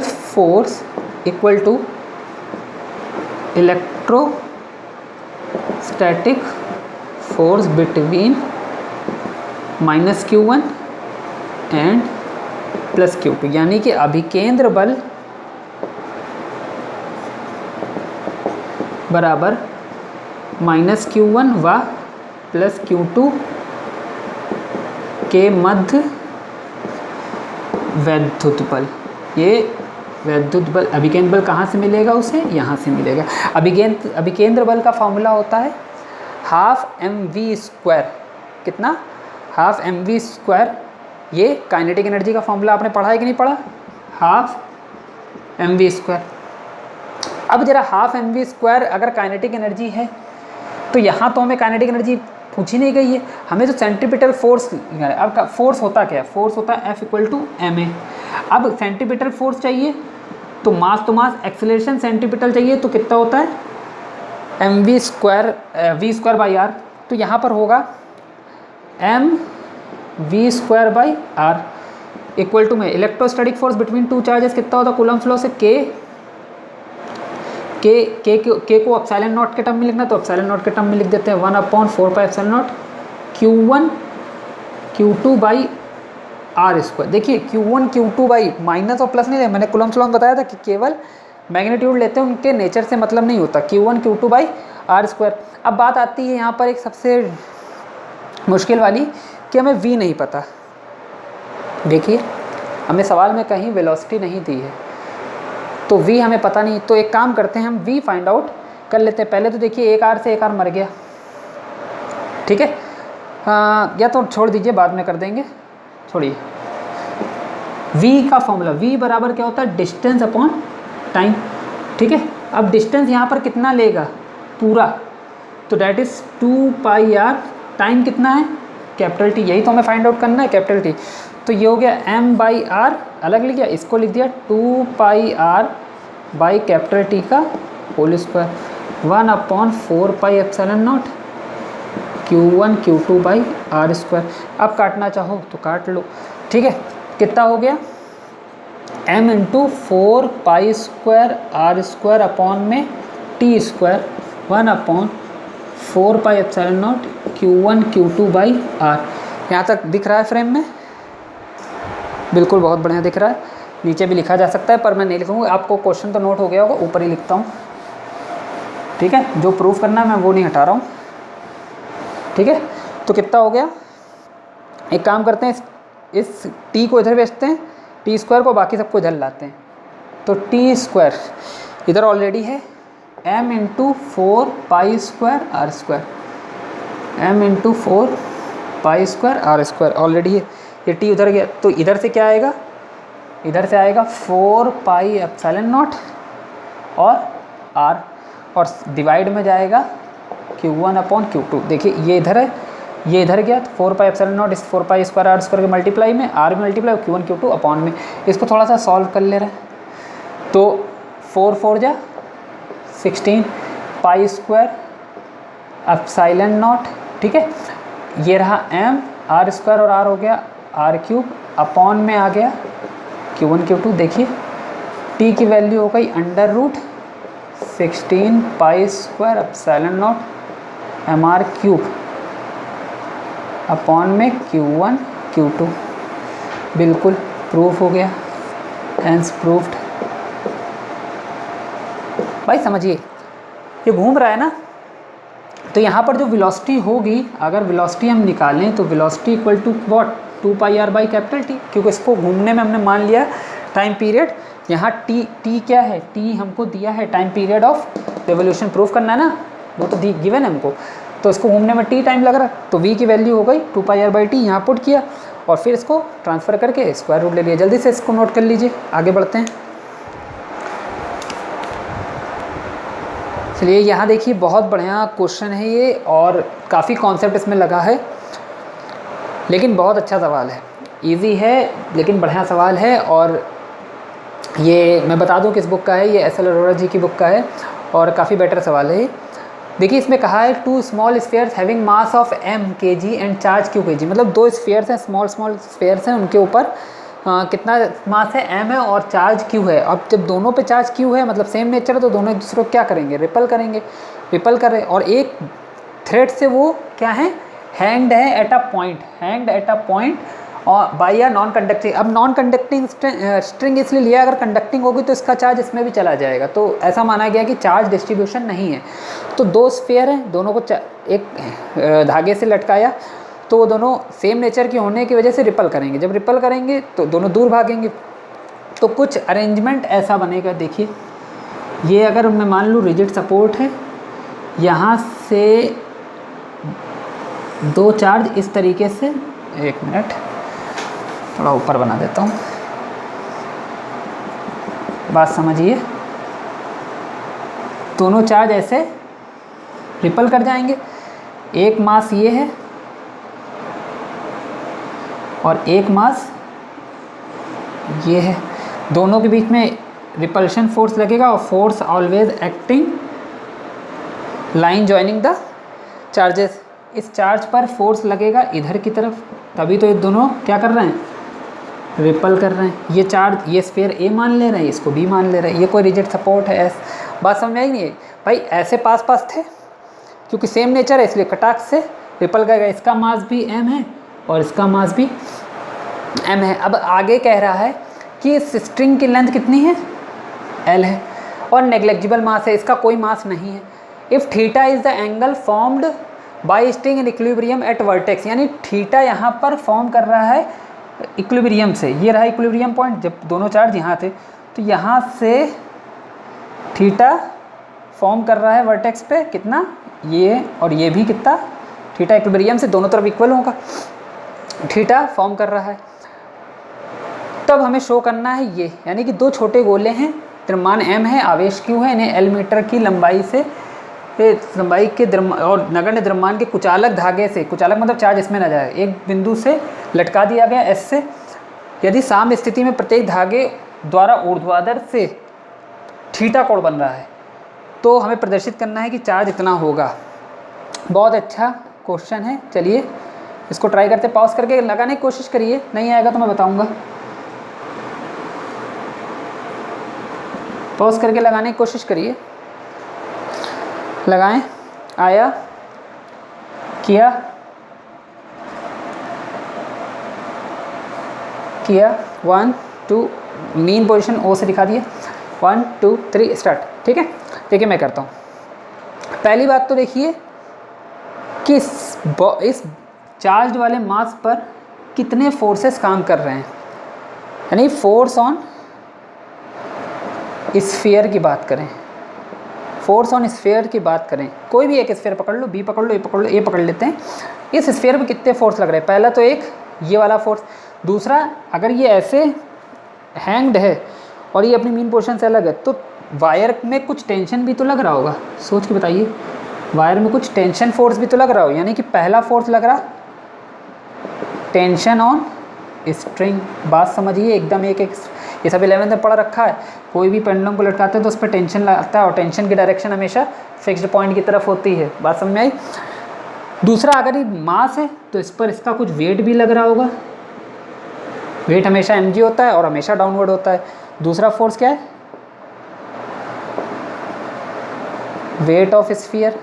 force equal to electrostatic force between -Q1 and +Q2, यानी कि अभिकेंद्र बल बराबर -Q1 व +Q2 के मध्य वैद्युत बल। ये वैद्युत बल, अभिकेंद्र बल कहाँ से मिलेगा उसे? यहाँ से मिलेगा। अभिकेंद्र बल का फॉर्मूला होता है हाफ mv²। कितना? Half mv²। ये काइनेटिक एनर्जी का फॉर्मूला आपने पढ़ा है कि नहीं पढ़ा? Half mv²। अब जरा हाफ mv² अगर काइनेटिक एनर्जी है तो यहाँ तो हमें काइनेटिक एनर्जी पूछी नहीं गई है, हमें तो सेंट्रीपिटल फोर्स। अब फोर्स होता क्या है? फोर्स होता है F = ma। अब सेंट्रीपिटल फोर्स चाहिए तो मास एक्सेलरेशन सेंट्रीपिटल चाहिए तो कितना होता है? mv², v²/r। तो यहाँ पर होगा mv²/r इक्वल टू में electrostatic force between two charges कितना होता है? कूलम्ब्स लॉ से के को एप्सिलॉन नॉट के टर्म में लिखना, तो एप्सिलॉन नॉट के टर्म में लिख देते हैं 1/4πε0 Q1 Q2/r²। देखिए Q1 Q2 बाई माइनस और प्लस नहीं है, मैंने कूलम्ब्स लॉ में बताया था कि केवल मैग्नीट्यूड लेते हैं, उनके नेचर से मतलब नहीं होता। Q1 Q2/r²। अब बात आती है यहाँ पर एक सबसे मुश्किल वाली कि हमें v नहीं पता। देखिए हमें सवाल में कहीं वेलोसिटी नहीं दी है तो v हमें पता नहीं, तो एक काम करते हैं हम v फाइंड आउट कर लेते हैं। पहले तो देखिए एक r से एक r मर गया, ठीक है। या तो छोड़ दीजिए, बाद में कर देंगे, छोड़िए। v का फॉर्मूला, v बराबर क्या होता है? डिस्टेंस अपॉन टाइम, ठीक है। अब डिस्टेंस यहाँ पर कितना लेगा? पूरा, तो डैट इज़ 2πr। टाइम कितना है? कैपिटल T, यही तो हमें फाइंड आउट करना है, कैपिटल T। तो ये हो गया m/r, अलग लिख दिया, इसको लिख दिया 2πr/T का होल स्क्वायर 1/4πε0 Q1 Q2/r²। अब काटना चाहो तो काट लो, ठीक है। कितना हो गया? m × 4π² अपॉन में T² 1/4πε0 Q1 Q2/r। यहाँ तक दिख रहा है फ्रेम में? बिल्कुल, बहुत बढ़िया दिख रहा है। नीचे भी लिखा जा सकता है पर मैं नहीं लिखूँगा, आपको क्वेश्चन तो नोट हो गया होगा, ऊपर ही लिखता हूँ, ठीक है। जो प्रूफ करना है मैं वो नहीं हटा रहा हूँ, ठीक है। तो कितना हो गया? एक काम करते हैं, इस t को इधर भेजते हैं, T² को बाकी सबको इधर लाते हैं, तो T² इधर ऑलरेडी है m × 4π² m × 4π² ऑलरेडी है। ये t उधर गया तो इधर से क्या आएगा? इधर से आएगा 4πε0 और r, और डिवाइड में जाएगा Q1/Q2। देखिए ये इधर है, ये इधर गया, तो 4πε0 इस 4π² के मल्टीप्लाई में, r में मल्टीप्लाई Q1 Q2 अपॉन में। इसको थोड़ा सा सॉल्व कर ले रहे हैं, तो 4 4 जा 16 π²ε0, ठीक है। ये रहा m, r² और r हो गया r³ अपॉन में आ गया Q1 Q2। देखिए t की वैल्यू हो गई √16 π²ε0 mr³ अपॉन में Q1 Q2। बिल्कुल प्रूफ हो गया, हेंस प्रूफ्ड। भाई समझिए, ये घूम रहा है ना, तो यहाँ पर जो वेलोसिटी होगी, अगर वेलोसिटी हम निकालें तो velocity equal to what? 2πr/T, क्योंकि इसको घूमने में हमने मान लिया टाइम पीरियड। यहाँ t क्या है? t हमको दिया है time period of revolution, proof करना है ना, वो तो गिवन है हमको, तो इसको घूमने में t टाइम लग रहा है, तो v की वैल्यू हो गई 2πr/T, यहाँ पुट किया और फिर इसको ट्रांसफ़र करके स्क्वायर रूट ले लिया। जल्दी से इसको नोट कर लीजिए, आगे बढ़ते हैं। चलिए यहाँ देखिए, बहुत बढ़िया क्वेश्चन है ये और काफ़ी कॉन्सेप्ट इसमें लगा है, लेकिन बहुत अच्छा सवाल है, इजी है लेकिन बढ़िया सवाल है। और ये मैं बता दूं किस बुक का है, ये SL अरोड़ा जी की बुक का है और काफ़ी बेटर सवाल है। देखिए इसमें कहा है 2 small spheres having mass of m kg and charge q kg, मतलब 2 स्फीयर्स हैं, स्मॉल स्फीयर्स हैं, उनके ऊपर कितना मास है, m है, और चार्ज q है। अब जब दोनों पे चार्ज q है मतलब सेम नेचर है, तो दोनों एक दूसरे को क्या करेंगे, रिपल करेंगे। रिपल कर रहे, और एक थ्रेड से वो क्या है, हैंग्ड है at a point, hanged at a point और बाई अ नॉन कंडक्टिंग। अब नॉन कंडक्टिंग स्ट्रिंग इसलिए लिया, अगर कंडक्टिंग होगी तो इसका चार्ज इसमें भी चला जाएगा, तो ऐसा माना गया कि चार्ज डिस्ट्रीब्यूशन नहीं है। तो दो स्फीयर हैं, दोनों को एक धागे से लटकाया, तो वो दोनों सेम नेचर के होने की वजह से रिपल करेंगे। जब रिपल करेंगे तो दोनों दूर भागेंगे। तो कुछ अरेंजमेंट ऐसा बनेगा, देखिए ये अगर मैं मान लूँ रिजिड सपोर्ट है, यहाँ से दो चार्ज इस तरीके से, एक मिनट थोड़ा ऊपर बना देता हूँ, बात समझिए। दोनों चार्ज ऐसे रिपल कर जाएंगे, एक मास ये है और एक मास ये है, दोनों के बीच में रिपल्शन फोर्स लगेगा, और force always acting line joining the charges. इस चार्ज पर फोर्स लगेगा इधर की तरफ, तभी तो ये दोनों क्या कर रहे हैं, रिपल कर रहे हैं। ये चार्ज, ये स्फीयर ए मान ले रहे हैं, इसको बी मान ले रहे हैं, ये कोई रिजिड सपोर्ट है। बात समझ में आई नहीं भाई, ऐसे पास पास थे, क्योंकि सेम नेचर है इसलिए कटाक से रिपल करेगा। इसका मास भी m है और इसका मास भी m है। अब आगे कह रहा है कि इस स्ट्रिंग की लेंथ कितनी है, l है, और नेग्लेक्जिबल मास है, इसका कोई मास नहीं है। If theta is the angle formed by string in equilibrium at vertex, यानी थीटा यहाँ पर फॉर्म कर रहा है इक्विलिब्रियम से। ये रहा इक्विलिब्रियम पॉइंट, जब दोनों चार्ज यहाँ थे, तो यहाँ से थीटा फॉर्म कर रहा है वर्टेक्स पे कितना, ये और ये भी कितना, थीटा इक्विलिब्रियम से दोनों तरफ इक्वल होगा, थीटा फॉर्म कर रहा है। तब हमें शो करना है ये, यानी कि दो छोटे गोले हैं, द्रव्यमान m है, आवेश q है, इन्हें l मीटर की लंबाई से लंबाई के और नगण्य द्रव्यमान के कुचालक धागे से, कुचालक मतलब चार्ज इसमें न जाए, एक बिंदु से लटका दिया गया S से। यदि साम स्थिति में प्रत्येक धागे द्वारा ऊर्ध्वाधर से थीटा कोण बन रहा है, तो हमें प्रदर्शित करना है कि चार्ज इतना होगा। बहुत अच्छा क्वेश्चन है, चलिए इसको ट्राई करते, पॉज करके लगाने की कोशिश करिए, नहीं आएगा तो मैं बताऊंगा। पॉज करके लगाने की कोशिश करिए, लगाएं, आया, किया, किया, 1 2, मीन पोजीशन ओ से दिखा दिए, 1 2 3 स्टार्ट। ठीक है, देखिए मैं करता हूँ। पहली बात तो देखिए कि इस चार्ज वाले मास पर कितने फोर्सेस काम कर रहे हैं, यानी फोर्स ऑन स्फीयर की बात करें, फोर्स ऑन स्फीयर की बात करें, कोई भी एक स्फीयर पकड़ लो, बी पकड़ लो, ए पकड़ लो, ए पकड़ लेते हैं। इस स्फीयर पे कितने फोर्स लग रहे हैं, पहला तो एक ये वाला फोर्स, दूसरा अगर ये ऐसे हैंग्ड है और ये अपनी मीन पोजीशन से अलग है, तो वायर में कुछ टेंशन भी तो लग रहा होगा, सोच के बताइए, वायर में कुछ टेंशन फोर्स भी तो लग रहा हो, यानी कि पहला फोर्स लग रहा टेंशन ऑन स्ट्रिंग। बात समझिए एकदम, एक ये सब 11th में पढ़ रखा है, कोई भी पेंडुलम को लटकाते हैं तो उस पर टेंशन लगता है, और टेंशन की डायरेक्शन हमेशा फिक्स्ड पॉइंट की तरफ होती है। बात समझ में आई। दूसरा, अगर ये मास है तो इस पर इसका कुछ वेट भी लग रहा होगा, वेट हमेशा mg होता है और हमेशा डाउनवर्ड होता है। दूसरा फोर्स क्या है, वेट ऑफ स्फीयर।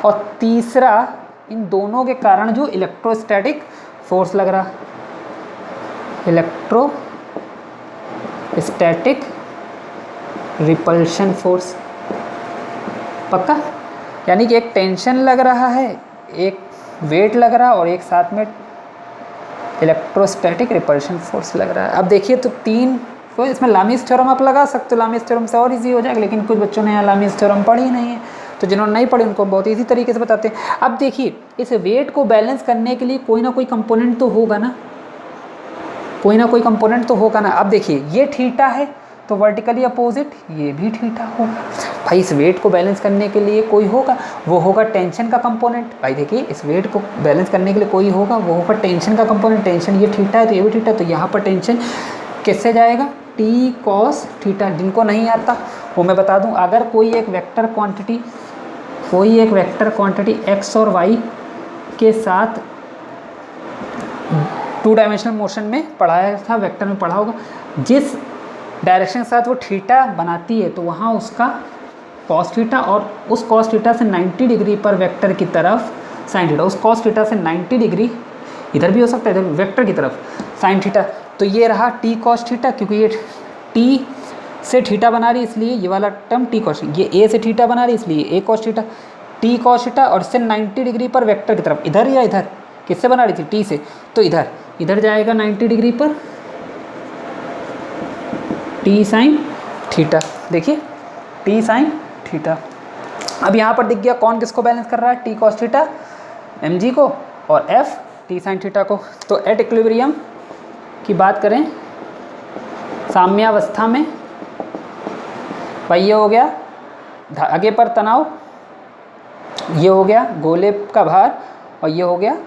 और तीसरा, इन दोनों के कारण जो इलेक्ट्रोस्टैटिक फोर्स लग रहा, इलेक्ट्रोस्टैटिक रिपल्शन फोर्स। पक्का, यानी कि एक टेंशन लग रहा है, एक वेट लग रहा और एक साथ में इलेक्ट्रोस्टैटिक रिपल्शन फोर्स लग रहा है। अब देखिए तो तीन, तो इसमें लामीज थ्योरम आप लगा सकते हो, लामीज थ्योरम से और इजी हो जाएगा, लेकिन कुछ बच्चों ने यहाँ लामीज थ्योरम पढ़ी नहीं है, तो जिन्होंने नहीं पढ़ी उनको बहुत इजी तरीके से बताते हैं। अब देखिए, इस वेट को बैलेंस करने के लिए कोई ना कोई कंपोनेंट तो होगा ना, कोई ना कोई कंपोनेंट तो होगा ना। अब देखिए, ये थीटा है तो वर्टिकली अपोजिट ये भी थीटा होगा। भाई इस वेट को बैलेंस करने के लिए कोई होगा, वो होगा टेंशन का कंपोनेंट। भाई देखिए, इस वेट को बैलेंस करने के लिए कोई होगा, वो होगा टेंशन का कंपोनेंट। टेंशन ये थीटा है तो ये भी थीटा, तो यहाँ पर टेंशन किससे जाएगा, टी कॉस थीटा। जिनको नहीं आता वो मैं बता दूं, अगर कोई एक वेक्टर क्वांटिटी एक्स और वाई के साथ 2 डायमेंशनल मोशन में पढ़ाया था, वेक्टर में पढ़ा होगा, जिस डायरेक्शन के साथ वो थीटा बनाती है तो वहाँ उसका कॉस थीटा, और उस कॉस थीटा से 90 डिग्री पर वेक्टर की तरफ साइन थीटा, उस कॉस थीटा से 90 डिग्री इधर भी हो सकता है, इधर वेक्टर की तरफ साइन थीटा। तो ये रहा टी कॉस थीटा, क्योंकि ये टी से थीटा बना रही इसलिए ये वाला टर्म टी कॉस, ये ए से थीटा बना रही इसलिए A cos theta, T cos theta, और इससे 90 डिग्री पर वेक्टर की तरफ, इधर या इधर, किससे बना रही थी, टी से, तो इधर जाएगा 90 डिग्री पर टी साइन थीटा। देखिए टी साइन थीटा। अब यहाँ पर दिख गया कौन किसको बैलेंस कर रहा है, T cos theta M G को, और एफ टी साइन थीटा को। तो एट इक्विलिब्रियम की बात करें, साम्यावस्था में, भाई ये हो गया धागे पर तनाव, ये हो गया गोले का भार, और ये हो गया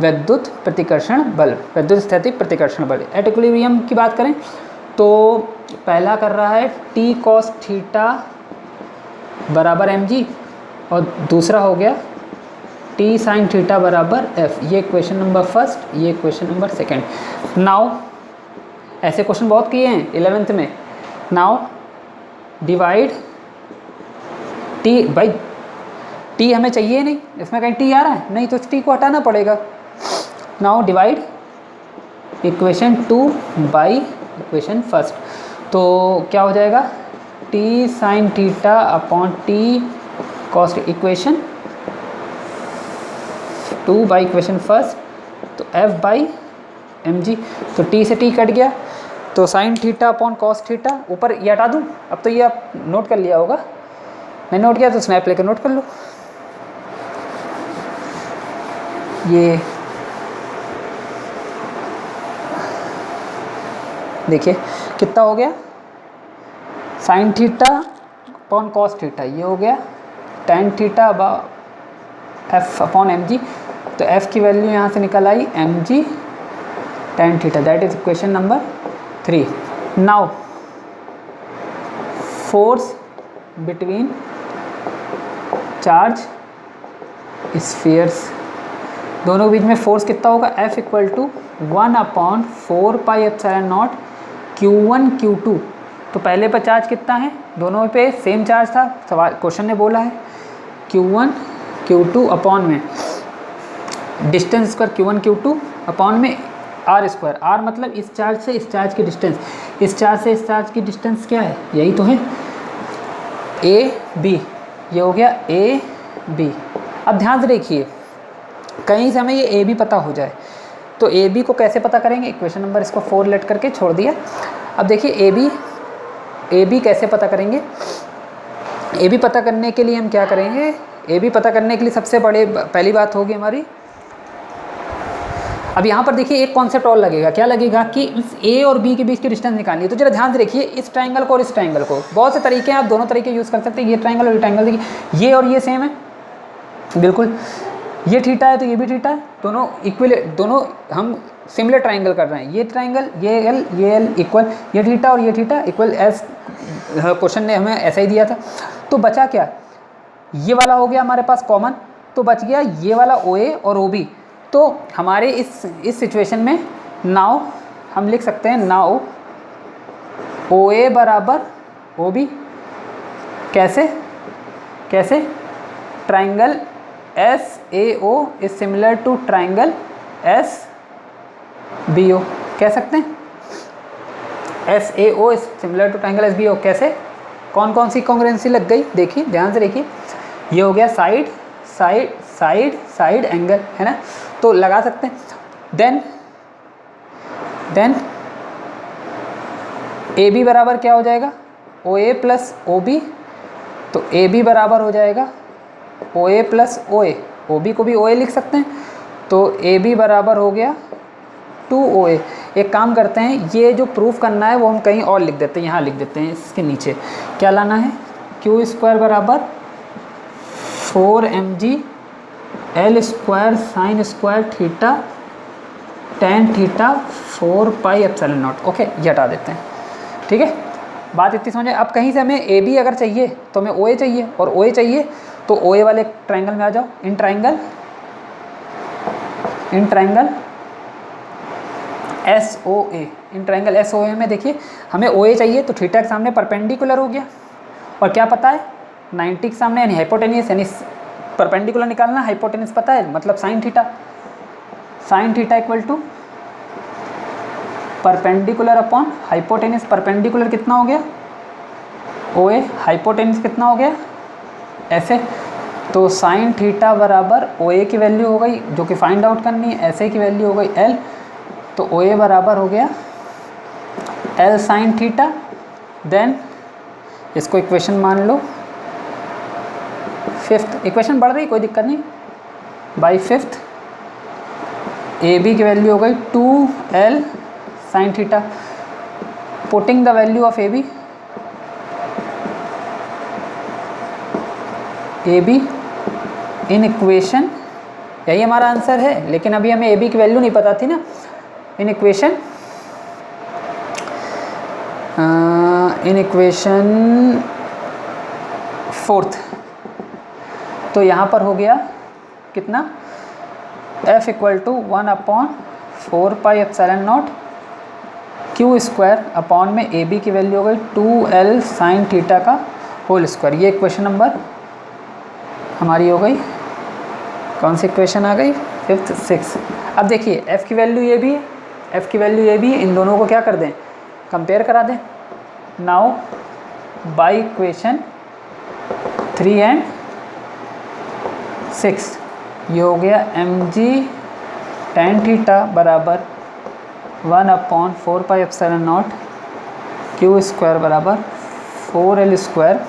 विद्युत प्रतिकर्षण बल, विद्युत स्थैतिक प्रतिकर्षण बल। एट इक्विलिब्रियम की बात करें तो पहला कर रहा है टी कॉस थीटा बराबर एम जी, और दूसरा हो गया टी साइन थीटा बराबर एफ। ये क्वेश्चन नंबर फर्स्ट, ये क्वेश्चन नंबर सेकंड। नाउ ऐसे क्वेश्चन बहुत किए हैं 11th में। नाउ डिवाइड टी, भाई टी हमें चाहिए नहीं, इसमें कहीं टी आ रहा है नहीं, तो टी को हटाना पड़ेगा। Now divide equation 2 by equation first, तो क्या हो जाएगा, T sign theta upon T cos, equation 2 by equation first, तो एफ बाई एम जी, तो टी से टी कट गया, तो sign theta upon cos theta, ऊपर ये हटा दूँ, अब तो ये आप नोट कर लिया होगा, नहीं नोट किया तो स्नैप लेकर नोट कर लो। ये देखिए कितना हो गया, sine theta upon cos theta, ये हो गया tan theta F upon M G, तो एफ की वैल्यू यहाँ से निकल आई M G tan theta, that is equation number 3। Now force between charge spheres, दोनों के बीच में फोर्स कितना होगा, F equal to 1/4 pi epsilon naught Q1 Q2। तो पहले पर चार्ज कितना है, दोनों पे सेम चार्ज था, सवाल क्वेश्चन ने बोला है Q1 Q2 अपॉन में distance square Q1 Q2 upon में R स्क्वायर, R मतलब इस चार्ज से इस चार्ज की डिस्टेंस, इस चार्ज से इस चार्ज की डिस्टेंस क्या है, यही तो है ए बी, ये हो गया ए बी। अब ध्यान से देखिए, कहीं से हमें ये ए बी पता हो जाए, तो ए बी को कैसे पता करेंगे, इक्वेशन नंबर इसको 4 लेट करके छोड़ दिया। अब देखिए ए बी कैसे पता करेंगे, ए बी पता करने के लिए हम क्या करेंगे, ए बी पता करने के लिए सबसे पहली बात होगी हमारी, अब यहाँ पर देखिए एक कॉन्सेप्ट और लगेगा, क्या लगेगा कि इस ए और बी के बीच की डिस्टेंस निकालनी है। तो जरा ध्यान से देखिए, इस ट्रायंगल को और इस ट्रायंगल को, बहुत से तरीके हैं, आप दोनों तरीके यूज़ कर सकते हैं, ये ट्रायंगल और ये ट्रायंगल, देखिए ये और ये सेम है बिल्कुल, ये थीटा है तो ये भी थीटा है, दोनों इक्वल, दोनों हम सिमिलर ट्रायंगल कर रहे हैं, ये ट्रायंगल ये एल इक्वल, ये थीटा और ये थीटा इक्वल, एस क्वेश्चन ने हमें ऐसा ही दिया था। तो बचा क्या, ये वाला हो गया हमारे पास कॉमन, तो बच गया ये वाला ओ ए और ओ बी। तो हमारे इस सिचुएशन में नाउ हम लिख सकते हैं, नाउ ओ ए बराबर ओ बी, कैसे triangle S A O is similar to triangle S B O, कह सकते हैं S A O is similar to triangle S B O. कैसे, कौन कौन सी कॉन्ग्रुएंसी लग गई, देखिए ध्यान से देखिए, ये हो गया side side side side angle, है ना, तो लगा सकते हैं। देन ए बी बराबर क्या हो जाएगा, ओ ए प्लस ओ बी, तो ए बी बराबर हो जाएगा ओ ए प्लस ओ ए, ओ बी को भी ओ ए लिख सकते हैं, तो ए बी बराबर हो गया 2 ओ ए। एक काम करते हैं, ये जो प्रूफ करना है वो हम कहीं और लिख देते हैं, यहाँ लिख देते हैं, इसके नीचे क्या लाना है, क्यू स्क्वायर बराबर 4 mg L square sine square theta tan theta 4 pi epsilon not. Okay, ये हटा देते हैं, ठीक है, बात इतनी समझे। अब कहीं से हमें ए बी अगर चाहिए तो हमें ओ ए चाहिए, और ओ ए चाहिए तो ओ ए वाले ट्रायंगल में आ जाओ, in triangle SOA, in triangle SOA में देखिए हमें OA चाहिए, तो थीटा के सामने परपेंडिकुलर हो गया, और क्या पता है 90 के सामने यानी हाइपोटेनियस, यानी परपेंडिकुलर निकालना, हाइपोटेनियस पता है, मतलब sine theta equal to perpendicular upon hypotenuse. Perpendicular कितना हो गया OA, हाइपोटेनियस कितना हो गया ऐसे, तो साइन थीटा बराबर OA की वैल्यू हो गई जो कि फाइंड आउट करनी है, ऐसे की वैल्यू हो गई L, तो OA बराबर हो गया L साइन थीटा। देन इसको इक्वेशन मान लो, फिफ्थ इक्वेशन बढ़ रही, कोई दिक्कत नहीं, बाई फिफ्थ AB की वैल्यू हो गई 2L sine theta. Putting the value of AB in equation, यही हमारा आंसर है, लेकिन अभी हमें AB की वैल्यू नहीं पता थी ना। इन इक्वेशन फोर्थ, तो यहाँ पर हो गया कितना, F equal to 1/4πε0 Q square upon में AB की वैल्यू हो गई 2L साइन थीटा का होल स्क्वायर। ये इक्वेशन नंबर हमारी हो गई, कौन सी इक्वेशन आ गई, फिफ्थ सिक्स। अब देखिए F की वैल्यू ये भी है, F की वैल्यू ये भी है, इन दोनों को क्या कर दें, कंपेयर करा दें। नाउ बाई इक्वेशन 3 एंड 6 ये हो गया mg tan थीटा बराबर 1/4πε0 Q स्क्वायर बराबर 4L square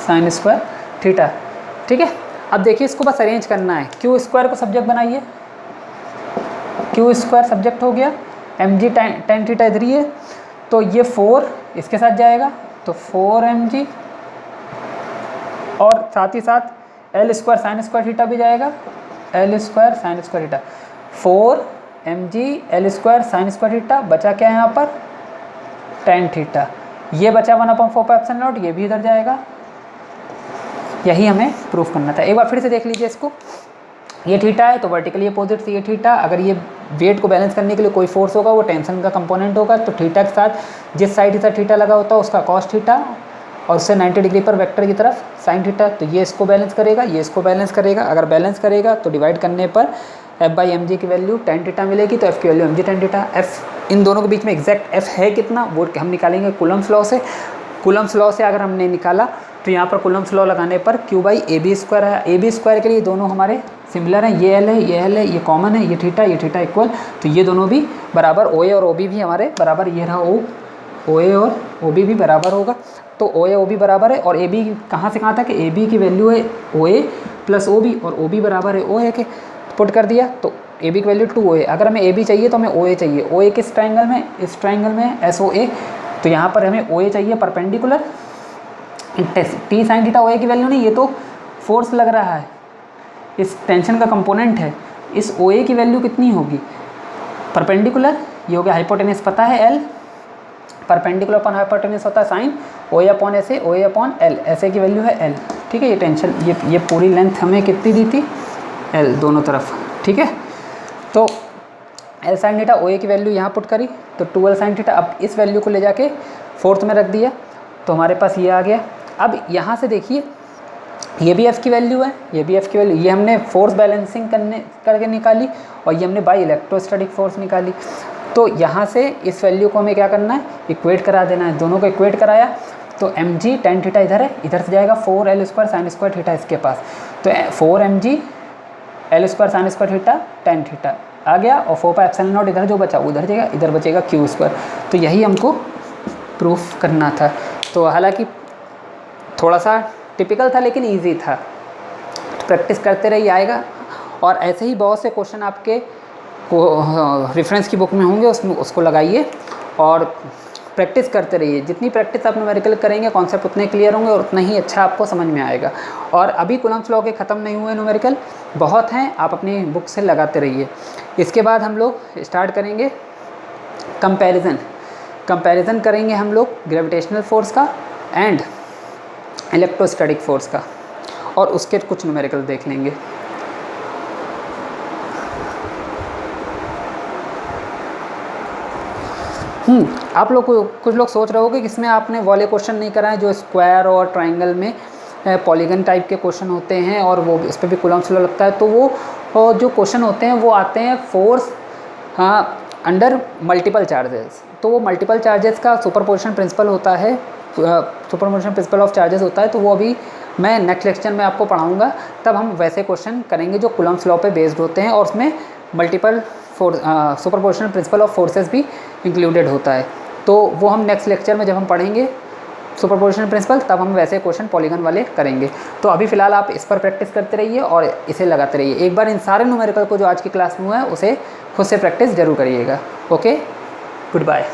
sine square theta. ठीक है, अब देखिए इसको बस अरेंज करना है। Q स्क्वायर को सब्जेक्ट बनाइए, Q स्क्वायर सब्जेक्ट हो गया, mg tan थीटा इधर ही है, तो ये 4 इसके साथ जाएगा, तो 4mg, और साथ ही साथ L square sine square theta भी जाएगा, L square sine square theta, 4mg L square sine square theta, बचा क्या है यहाँ पर tan थीटा, ये बचा 1/4πε0, ये भी इधर जाएगा। यही हमें प्रूफ करना था। एक बार फिर से देख लीजिए इसको, ये थीटा है तो वर्टिकली अपोजिट से ये थीटा, अगर ये वेट को बैलेंस करने के लिए कोई फोर्स होगा वो टेंशन का कंपोनेंट होगा, तो थीटा के साथ जिस साइड से थीटा लगा होता है उसका कॉस थीटा, और उससे 90 डिग्री पर वेक्टर की तरफ साइन थीटा, तो ये इसको बैलेंस करेगा, ये इसको बैलेंस करेगा। अगर बैलेंस करेगा तो डिवाइड करने पर F/mg की वैल्यू tan थीटा मिलेगी, तो F की value mg tan theta. F इन दोनों के बीच में एग्जैक्ट F है कितना वो हम निकालेंगे कूलम्स लॉ से। कूलम्स लॉ से अगर हमने निकाला तो यहाँ पर कूलम्स लॉ लगाने पर Q/AB स्क्वायर है। AB स्क्वायर के लिए दोनों हमारे सिमिलर हैं, ये L है, ये L है, ये कॉमन है, ये थीटा इक्वल, तो ये दोनों भी बराबर, OA और OB भी हमारे बराबर, ये रहा OA और OB भी बराबर होगा, तो OA OB बराबर है। और AB कहाँ से कहाँ तक है, AB की वैल्यू है OA प्लस OB, और OB बराबर है OA के, पुट कर दिया तो AB की वैल्यू 2OA। अगर हमें AB चाहिए तो हमें OA चाहिए, OA किस ट्रायंगल में, इस ट्रायंगल में SOA, तो यहाँ पर हमें OA चाहिए perpendicular. T sine theta OA की वैल्यू नहीं, ये तो फोर्स लग रहा है, इस टेंशन का कंपोनेंट है, इस OA की वैल्यू कितनी होगी परपेंडिकुलर, ये हो गया हाइपोटेनियस पता है L, परपेंडिकुलर अपॉन हाइपोटेनियस होता है साइन, OA अपॉन ऐसे, OA अपॉन L, ऐसे की वैल्यू है L। ठीक है, ये टेंशन ये पूरी लेंथ हमें कितनी दी थी L दोनों तरफ। ठीक है, तो L साइन थीटा OA की वैल्यू यहाँ पुट करी, तो 2L साइन थीटा, अब इस वैल्यू को ले जाके फोर्थ में रख दिया, तो हमारे पास ये आ गया। अब यहाँ से देखिए ये भी F की वैल्यू है, ये भी F की वैल्यू, ये हमने फोर्स बैलेंसिंग करके निकाली, और ये हमने बाई इलेक्ट्रोस्टैटिक फोर्स निकाली। तो यहाँ से इस वैल्यू को हमें क्या करना है, इक्वेट करा देना है, दोनों को इक्वेट कराया तो mg tan थीटा इधर है, इधर से जाएगा 4L square sine square theta इसके पास, तो 4mg L square sine square theta tan theta आ गया, और 4πε0 इधर जो बचा उधर जाएगा, इधर बचेगा Q स्क्वायर। तो यही हमको प्रूफ करना था। तो हालांकि थोड़ा सा टिपिकल था लेकिन ईजी था, प्रैक्टिस करते रहिए आएगा। और ऐसे ही बहुत से क्वेश्चन आपके को रेफरेंस की बुक में होंगे, उसमें उसको लगाइए और प्रैक्टिस करते रहिए। जितनी प्रैक्टिस आप न्यूमेरिकल करेंगे कॉन्सेप्ट उतने क्लियर होंगे और उतना ही अच्छा आपको समझ में आएगा। और अभी कूलम्स लॉ के ख़त्म नहीं हुए न्यूमेरिकल, बहुत हैं, आप अपनी बुक से लगाते रहिए। इसके बाद हम लोग स्टार्ट करेंगे कंपैरिजन करेंगे हम लोग ग्रेविटेशनल फोर्स का एंड इलेक्ट्रोस्टैटिक फोर्स का, और उसके कुछ न्यूमेरिकल देख लेंगे। आप लोग कुछ लोग सोच रहे होगे कि इसमें आपने वाले क्वेश्चन नहीं कराए जो स्क्वायर और ट्राइंगल में पॉलीगन टाइप के क्वेश्चन होते हैं और वो इस पर भी कूलम्ब्स लॉ लगता है। तो वो जो क्वेश्चन होते हैं वो आते हैं फोर्स अंडर मल्टीपल चार्जेस। तो वो मल्टीपल चार्जेस का सुपरपोजिशन प्रिंसिपल होता है, सुपरपोजिशन प्रिंसिपल ऑफ चार्जेस होता है। तो वो अभी मैं नेक्स्ट लेक्चर में आपको पढ़ाऊँगा, तब हम वैसे क्वेश्चन करेंगे जो कूलम्ब्स लॉ पे बेस्ड होते हैं और उसमें multiple superposition principle of forces भी इंक्लूडेड होता है। तो वो हम नेक्स्ट लेक्चर में जब हम पढ़ेंगे सुपरपोजिशन प्रिंसिपल, तब हम वैसे क्वेश्चन पॉलीगन वाले करेंगे। तो अभी फ़िलहाल आप इस पर प्रैक्टिस करते रहिए और इसे लगाते रहिए। एक बार इन सारे न्यूमेरिकल को जो आज की क्लास में हुआ है उसे खुद से प्रैक्टिस जरूर करिएगा। Okay, good bye.